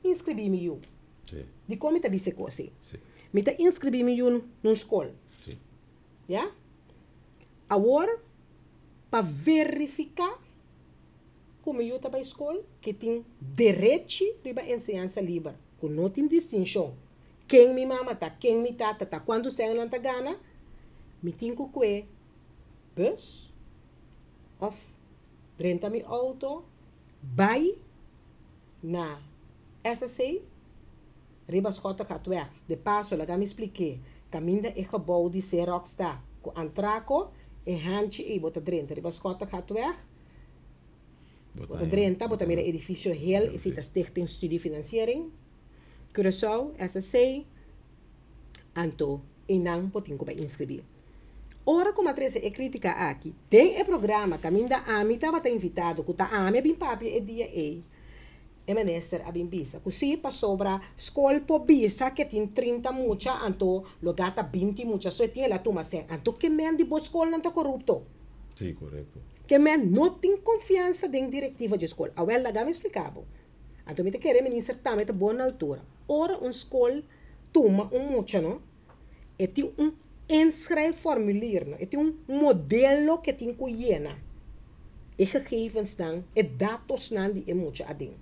inscrevi-me eu. Sim. De como me tabise coisa. Sim. Me ta inscrevi-me eu numa escola. Sim. Ja? Agora, para verificar como eu estava na escola, que tem direito riba ensinança livre, que não tem distinção. Quem me mama tá, quem me tata tá, quando sai não tá gana, me tem que bus, of renta mi auto, vai na SSC, riba schota gaat weg. De paso, lá me expliquei, caminda e gebouw die Xerox está, com antraco, e handje e bota drenta, riba schota gaat weg, bota drenta, bota mira edifício heel, e cita stichting studie financiering, Curaçao, SSC, anto, e não potinho para inscrever. Ora, como a Teresa é crítica aqui, tem o programa que a mim estava invitado, que a mim bem papi e dia e minister a bem bisa. Que se para sobra escola por bisa que tem 30 mucha, anto logata 20 mucha, só tem lá toma sem. Anto que men de boa escola não tá corrupto. Sim, correto. Que men não tem confiança em diretiva de escola. A ela me explicava. Anto me te querer minister também tá boa na altura. Ora escola toma mucha, não? E tem inschrijfformulier, het is een modelo que tem que llenar. E gegevens dan, e dados dan die moet je ading.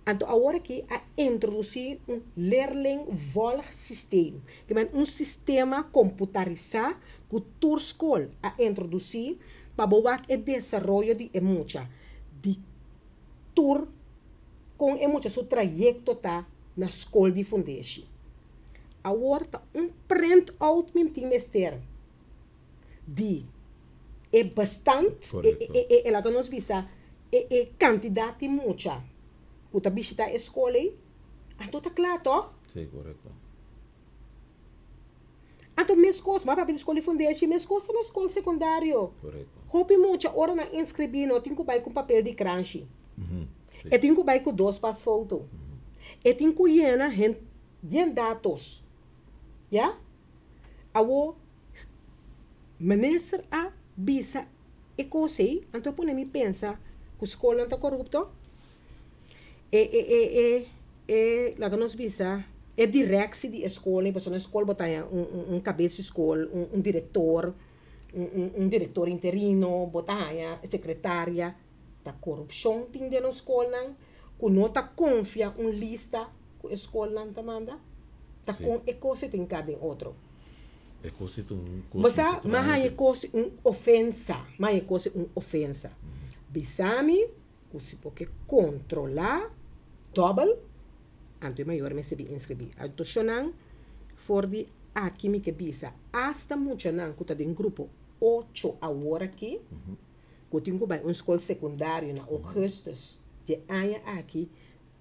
Então, agora que a introduzir leerling-volgsysteem, que é sistema computarizado que a escola a introduzir para boar o desenvolvimento de emocha, de tur com emocha, seu trajeto tá na escola de fundação. Agora print out mijn team ester. Die é bastante, ela está nos visa, quantidade muita. Puta bicha está escola, então tá claro, toch? Sim, correto. Então, minha escola, mas para a escola fundante, minha escola está na escola secundária. Correto. Hope muita hora na inscrever, não tenho que ir com papel de crunch. Eu tenho que ir com 2 passos foto. Eu tenho que ir na dados. Ja? Awo, minister a bisa e cosei, então por me pensa que a escola não está corrupto. Lá que nós bisa, é direção de escola, porque na escola botar cabeça de escola, diretor, diretor interino, botar secretária, da corrupção tem de na escola, que não está confia lista que a escola não manda, tá com e coisa tem cada outro. É coisa mas é coisa ofensa, mas é coisa ofensa. Bisami, que se pode controlar, double, anto maior me se bi inscrever. Anto chonan, for de aqui me que bisa, hasta mucha nan que tá de grupo 8 agora aqui, que tenho que escola secundária na Augustus, de aia aqui,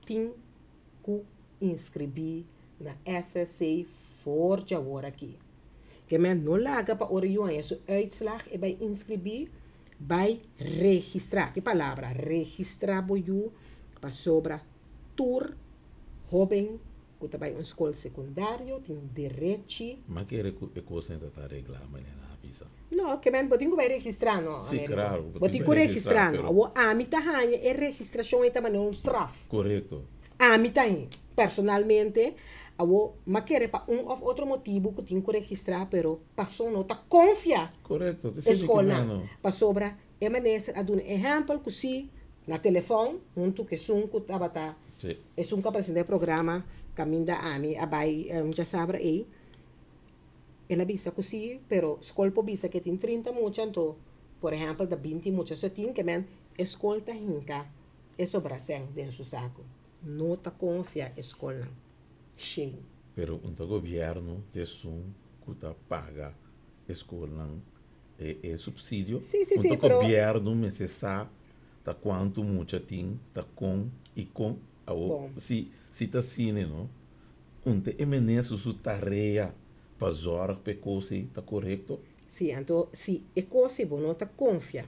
tem que inscrever na SSC for de agora aqui. Que men não laga para orion esse uitslag e vai inscrever, vai registrar. Que palavra? Registrar boiu para sobra tour, jovem, que vai uma escola secundária, tem direito. Mas que é coisa que está regular, maneira avisa. Não, que men botinho vai registrar, não. Sim, claro. Botinho registrar, não. A mim tá é registração e também um straf. Correto. A mim tá personalmente. Mas quer para ou outro motivo que tenho que registrar, pero passou não tá confia. Correto. Escola para sobra é maneira a dar um exemplo que se na telefone junto que sunco tava tá. É sunco apresentar programa caminho da ami abai já sabe aí. Ela bisa que se, pero escola po bisa que tem 30 muito então, por exemplo, da 20 muito só tem que men escola tá hinca é sobra sem dentro do saco. Não tá confia escola. Cheio. Pero o governo tem que paga escola é subsídio. Sim, o governo necessita tá quanto muito tem tá com e com se tá assim, não? Onde é menos sua tarefa para zoar para coisa tá correto? Sim, então se é coisa bom não tá confia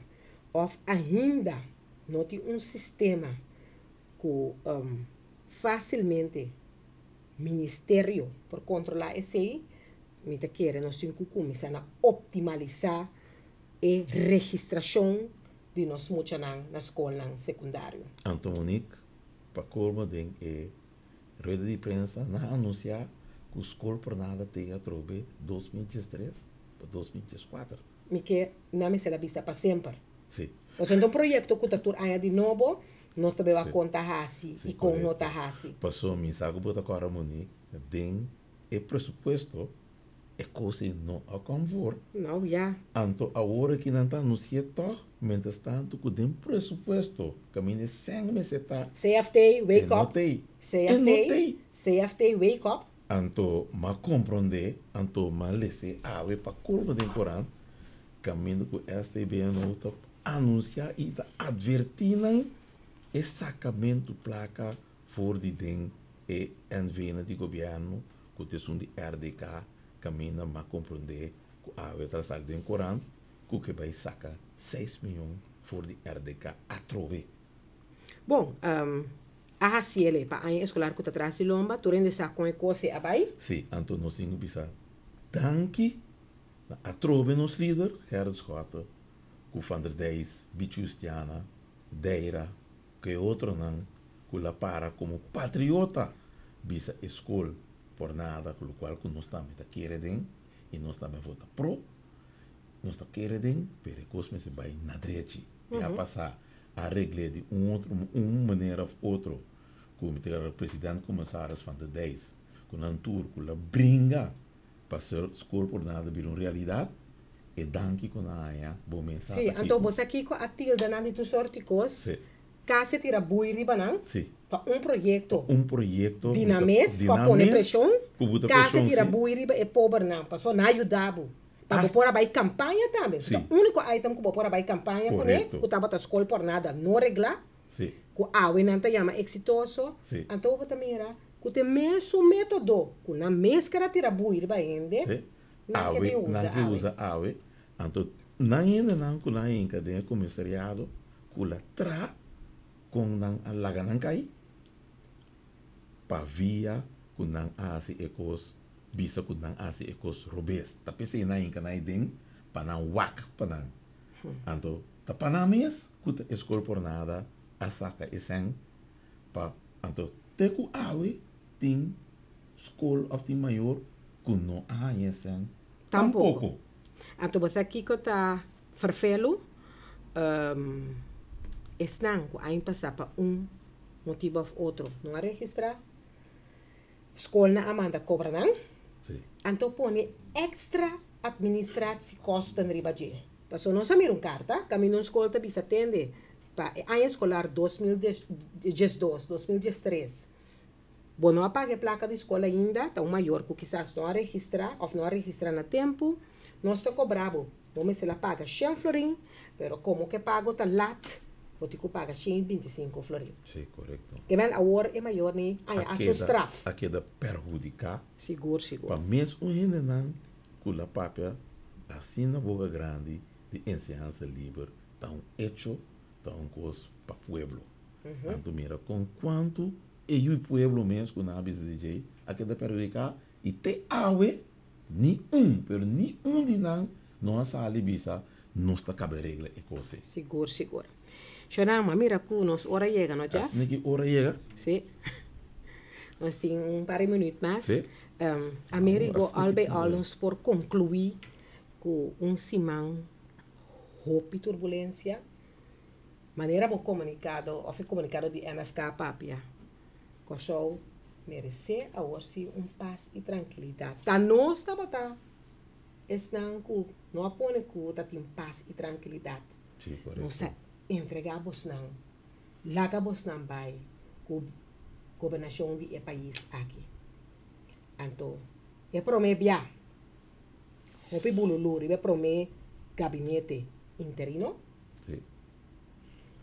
ou ainda não tem sistema que facilmente Ministério por controlar esse aí, me te quer nós temos que começar a optimizar a registração de nós muitos na escola secundária. Então, Monique, para colmo de rede de imprensa, não anunciar que a escola por nada tem a trobe 2023 para 2024. Me quer não me será vista para sempre. Sim. Nós temos um projeto que está aí de novo. Não sabemos a conta assim e com nota assim. Passou me sabe botar agora Monique, tem é pressuposto é coisa não a convor. Não, já. Então agora que não está anunciado, menos tanto que tem pressuposto, caminho sem me está. CFT wake up. CFT wake up. Então, mas compreender, então mas lese ave para curva de Corão, caminho que este bem não anunciar e advertir e sacamento placa for de den e envena de governo que te são de RDK caminha mas compreender que a outra saca den Corão que vai sacar 6 milhões for de RDK a trove. Bom, a haciele para a escolar que está atrás de lomba, tu rende saco com coisa abai? Sim, então nós temos que pensar. Danke a trove nos líder, Gerard Schotten, que van der Dijs, Bichustiana, Deira, que outro não, que la para como patriota, bisa escola por nada, com o qual nós também está querendo e nós também vota pro, nós está querendo, pero cosme se vai na direita, e a passar a regra de maneira ou outra, como o presidente comissários van der Dijs, com a tour, com a brinca, para ser escola por nada vir uma realidade, e danke com a aia, bom mensagem. Sim, então você aqui com a tilda na de tu sorte cos. Sim. Casa tira bui riba não? Sim. para proyecto. projeto Dinamês, para pôr pressão. Kubuta Casa pressão, tira sim. buiri é pobre não, passou na ajudar. Para pôr a campanha também. Sim. O único item que pôr a campanha com ele, que estava a escola por nada, não reglar. Sim. Que a não te chama exitoso. Sim. Então você mira, que tem mesmo método, que na máscara tira buiri para ende. Sim. Não que usa awe. Então, não ainda não que na inca de comissariado, que la tra com não a laga não cai, para via que não asi ecos, bisa que não asi ecos robes. Tapi se na inca na idem, para não wak para não. Então, ta para mes, que a escola por nada, a saca esen, pa, então, te ku awe, tem school of the maior, que não há esen, tampouco. Então você aqui que está farfelo, estão a passar para motivo ou outro, não é registrar. Escola na Amanda cobra não? Sim. Então põe extra administração costa no ribaje. Passou não samir carta, caminho na escola também se atende para ano escolar 2012, 2013. Bom, não apague a placa da escola ainda, está maior que quizás não a registrar, ou não a registrar no tempo, não está cobrado. Vamos se ela paga 100 florim, pero como que pago está lat, vou ter que pagar 125 florim. Sim, correto. Que bem, a hora é maior, né? A sua straf. A queda perjudicar, Seguro, seguro. para mesmo o não, que a papia, assim na boca grande, de enseñança livre, está hecho, está coisa para o pueblo. Então, mira, com quanto e o pueblo mesmo, com a bisa DJ, a queda perjudicar, e te awe, pero ni de não sale bisa, não está cabe regra e coisa. Seguro, seguro. Chorama, mira que nós hora chega, não já? Assim que hora chega? Sim. Nós temos par de minutos mais. Sim. Américo Assim albe que alons por concluir com simão roupa e turbulência. Maneira bom comunicado, ou foi comunicado de MFK Papia. Corsou merecer a orsi paz e tranquilidade. Tá nós tá botar. Estão com não apone que tá tem paz e tranquilidade. Sim, correto. Nós entregar vos não. Laga vos não vai com governação de país aqui. Então, é promebia. Hopi bululuri é prome gabinete interino. Sim.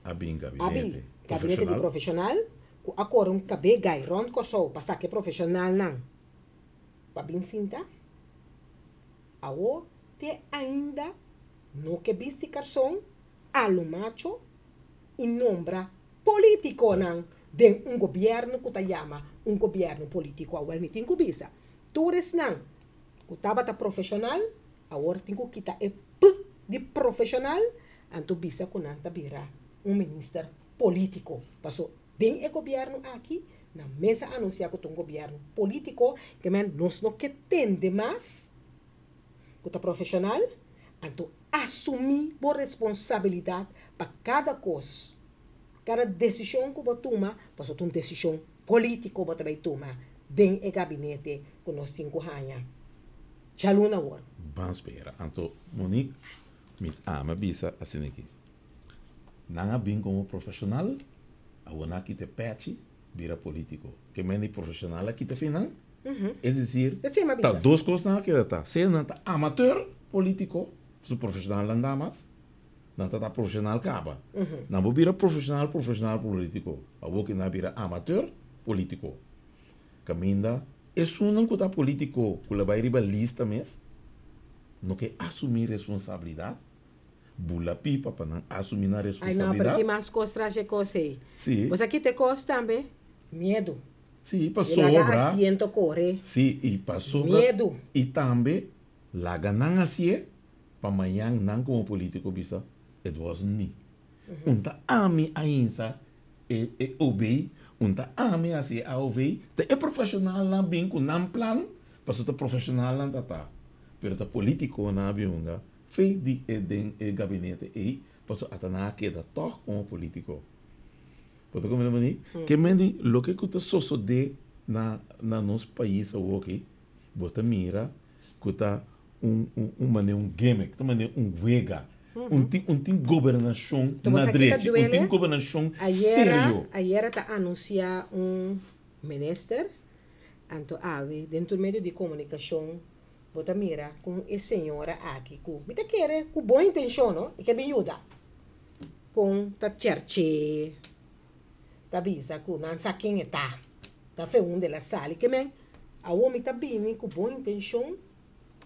Abin Abi gabinete de profissional. Agora cabe gairon corsou passar que profissional não. Babin sinta. Awo te ainda no que bisi carson alumacho e nombra político não de governo que te chama governo político awal mitin kubisa. Tures não. Kutaba ta profissional, agora tem que quitar é de profissional, anto bisa kunanta bira ministro político. Passou tem o governo aqui na mesa anunciar que tem governo político que men nós não que tende mais que tá profissional, anto assumir a responsabilidade para cada coisa, cada decisão que você toma, passou uma decisão política que você vai tomar dentro do gabinete que nós temos que Chaluna war. Vamos espera. Então, Monique, me ama bisa assim aqui. Não bem como profissional, a uma que te pede, vira político. Que meni profissional aqui te finan. É dizer, tá duas coisas na que tá. Se não tá amateur político, se profissional não dá mais, não tá profissional acaba. Não vou virar profissional político. A vou que não vira amateur político. Caminda isso não está político, que vai ir a lista mesmo, não quer assumir responsabilidade, bula pipa para não assumir a responsabilidade. Ai não, porque mais costas é coisa aí. Sim. Mas aqui te costa também medo. Sim, para sobra. Asiento corre. Sim, e para sobra. Medo. E também, laga não assim, para amanhã não como político bisa, é duas ni. Unta ami ainda é obey. Unta ami assim a ouvir, é profissional lá bem com não plan, mas o profissional lá tá, pero o político na biunga, fez de gabinete e passou até na queda toque como político. Pode como mani, que mendi lo que tu sosso de na nosso país o ok, bota mira, que tá maneira gimmick, tá maneira vega, um governação Então, na você direita, aqui tá duele? governação sério. Ayer está anunciar ministro, anto ave dentro do meio de comunicação, bota mira com a senhora aqui, com me quer com boa intenção, não? E que me ajuda. Com ta cerce, ta bisa com não sabe quem está, ta fe de la sala, que men a homem tá bem com boa intenção,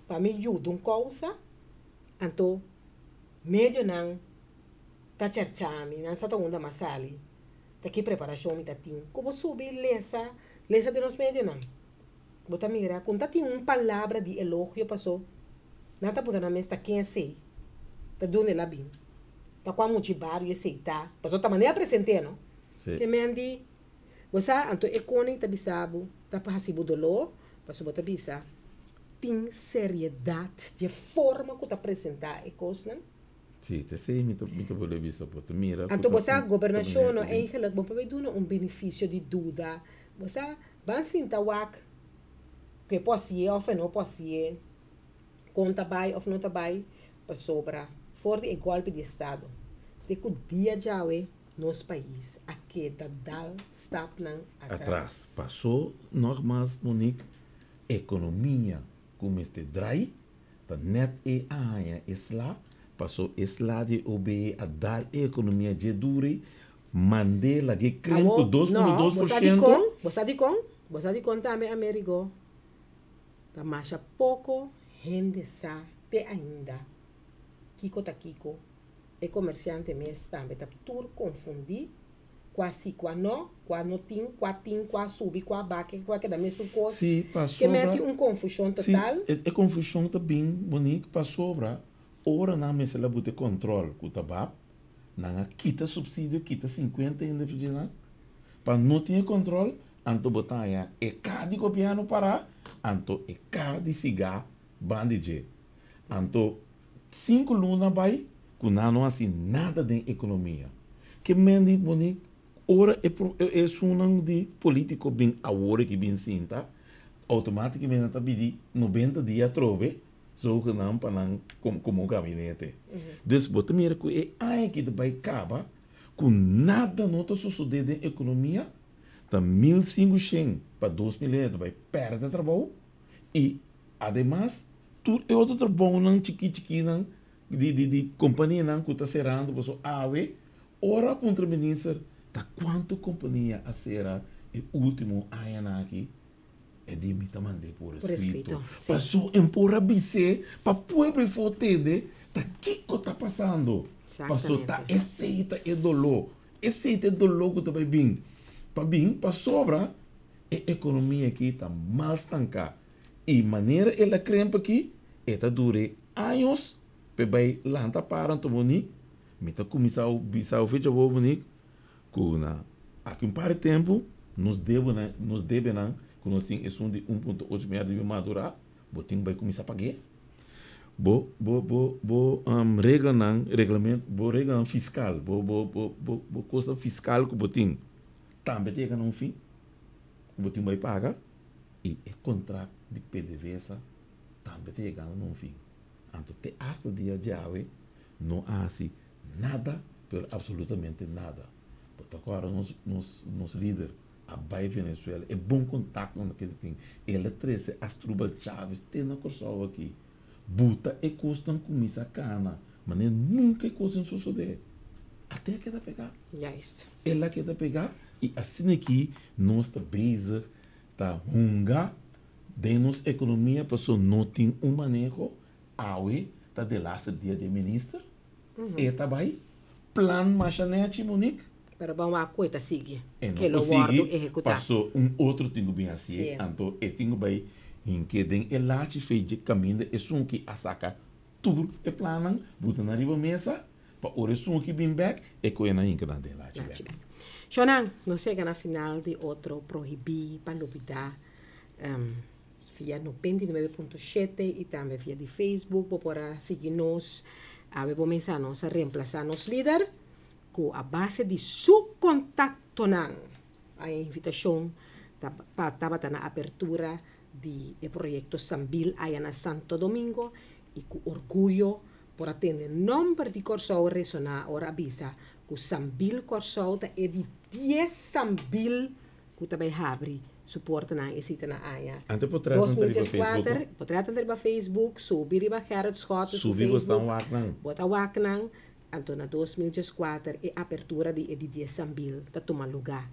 para me ajudar causa, anto medio não ta cercami, não sa ta onda masali. Tá aqui preparação me tá tim. Como subir lesa de nos medio não. Bota mira, quando tá tem palavra de elogio passou. Nada bota na mesa quem sei. Tá dando lá bem. Tá com muito bar e aceitar. Passou tá maneira apresentei, não? Que me andi. Você anto econe tá bisabo, tá para hasibo dolor, passou bota bisa. Tem seriedade de forma que tá apresentar e coisa, não? Sim, te sei, me vou visto, bota mira. Anto você a governação é eigenlijk bom para dar benefício de dúvida. Você vai sentar wak que pode ser ou não pode ser, conta vai ou não tá vai, para sobra, fora de golpe de estado. De que o dia já é nosso país, aqui tá dal stap nan atrás. Passou normal, Monique, economia como este drai, tá net e aia isla, passou isla de OBE a dar economia de dure, mandei lá que creme com 2,2%. Você de conta me Américo. Tá mais pouco gente sabe ainda. Kiko tá Kiko. E comerciante me está, tá tudo confundir. Quase não tem, quase subir, quase baque, quase da mesma coisa. Sim, passou. Que mete confusão total. Sim, é confusão também, bonito, passou. Ora na mesa lá bote controle com o tabaco, não quita subsídio, quita 50 ainda final. Para não ter controle, anto botar é cada governo para, anto é cada cigarro, bandije. Anto 5 lunas vai, com não assim nada de economia. Que mendi bonito, ora é sunang de político bem agora que bem sinta, automaticamente está pedindo 90 dias trove. Zo gedaan como gabinete. Dus bota mira que é que vai acabar com nada nota suceder na economia, tá 1.500 para 2.000 vai perder trabalho e además tudo é outro trabalho não chiqui não de companhia não que tá cerrando você ave ora contra ministro tá quanto companhia a será e último ano aqui é de me mandei por escrito. Passou em por abisse para pobre fotede, tá que tá passando. Passou tá aceita e dolor. Aceita e dolor que tá bem. Para bem, para sobra, a economia aqui tá mal estancada. E maneira ela crempa aqui, ela dure anos, para vai lá para tomoni, me tá começar a fecha boa bonito, com aqui um par de tempo, nos deve não quando nós temos esse de 1,8 milhões de madurar, botinho vai começar a pagar. Regramento fiscal, custo fiscal que botinho também tem um fim, o botinho vai pagar e o contrato de PDVSA também tem um fim. Então, até hasta dia de hoje, não há assim nada, absolutamente nada. Porque agora nos líderes a Bahia Venezuela é bom contato com aquele tem. Ela trouxe Asdrúbal Chaves, tem na Kosovo aqui. Buta e custam comida cana, mas nunca custam suceder. Até que ela pegar. Ela quer pegar e assim aqui nós está basic, tá hunga, de nossa economia, pessoa não tem manejo, awe, tá de lá dia de ministro, e tá vai, plan machanete Monique. Pero vamos a coisa seguir. Que lo guardo executar. Passou outro tingo bem assim, então e tingo bem em que den elate fez de caminho e som que a saca tudo e planan, botar na riba mesa, para o som que bem back e coisa na inca na de elate. Shonan, não chega na final de outro proibir para novidade. Via 99.7 e também via de Facebook, para seguir-nos, vamos começar a reemplazar nos líder com a base de seu contato. A invitação estava na abertura do projeto Sambil aí na Santo Domingo e com orgulho por atender número de Corsau ressonar ora avisa que sambil Corsau ta é de 10 sambil que também abre suporte na esita na área. Ante potrata entrar para Facebook. Potrata entrar para Facebook, subir para Gerard Scott no Facebook. Bota waknang. Então na 2004 é apertura de 10 sambil ta toma lugar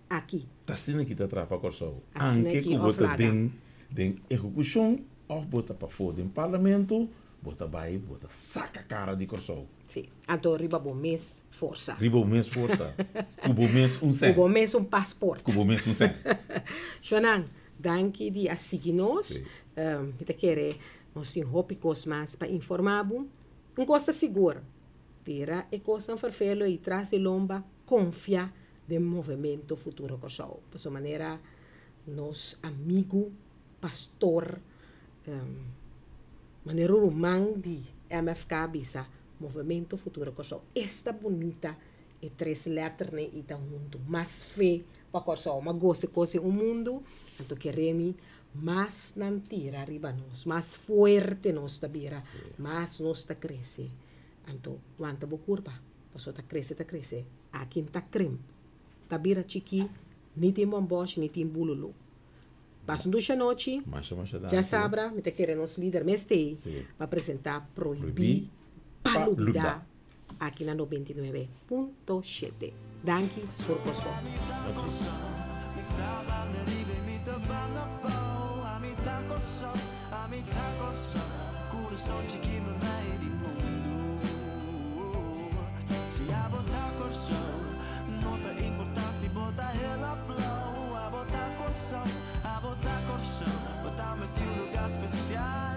aqui. Tá sendo aqui tá atrás para Corsau. Assim Anque que bota den execução ou bota para fora do parlamento, bota vai, bota saca a cara de Corsau. Sim. Então riba bom mês força. Riba mês força. Cubo mês cem. Cubo mês passaporte. Cubo mês cem. Xonan, danke de assignos. Kita quer nós tem hópicos mais para informar costa segura. Tira e coisa farfelo e traz de lomba confia do movimento futuro Corsau. Por essa maneira, nos amigo, pastor, maneira romã de MFK bisa movimento futuro Corsau. Esta bonita e 3 letras né e mundo mais fé para Corsau, mas gosta coisa o mundo, então queremos mais não tira arriba nós, mais forte nós da bira, mais nós ta cresce. Então, quanta boa curva, passou ta cresce, aqui ta creme, ta bira chiqui, nem tem bomboche, nem tem bululu. Passam duas noite, já sabra, me te querem nosso líder mestei para apresentar proibir palubida aqui na 99.7. Danke por cosmo. Se a botar corso, não tem importância, botar ela blow. A botar corso, botar me tem lugar especial.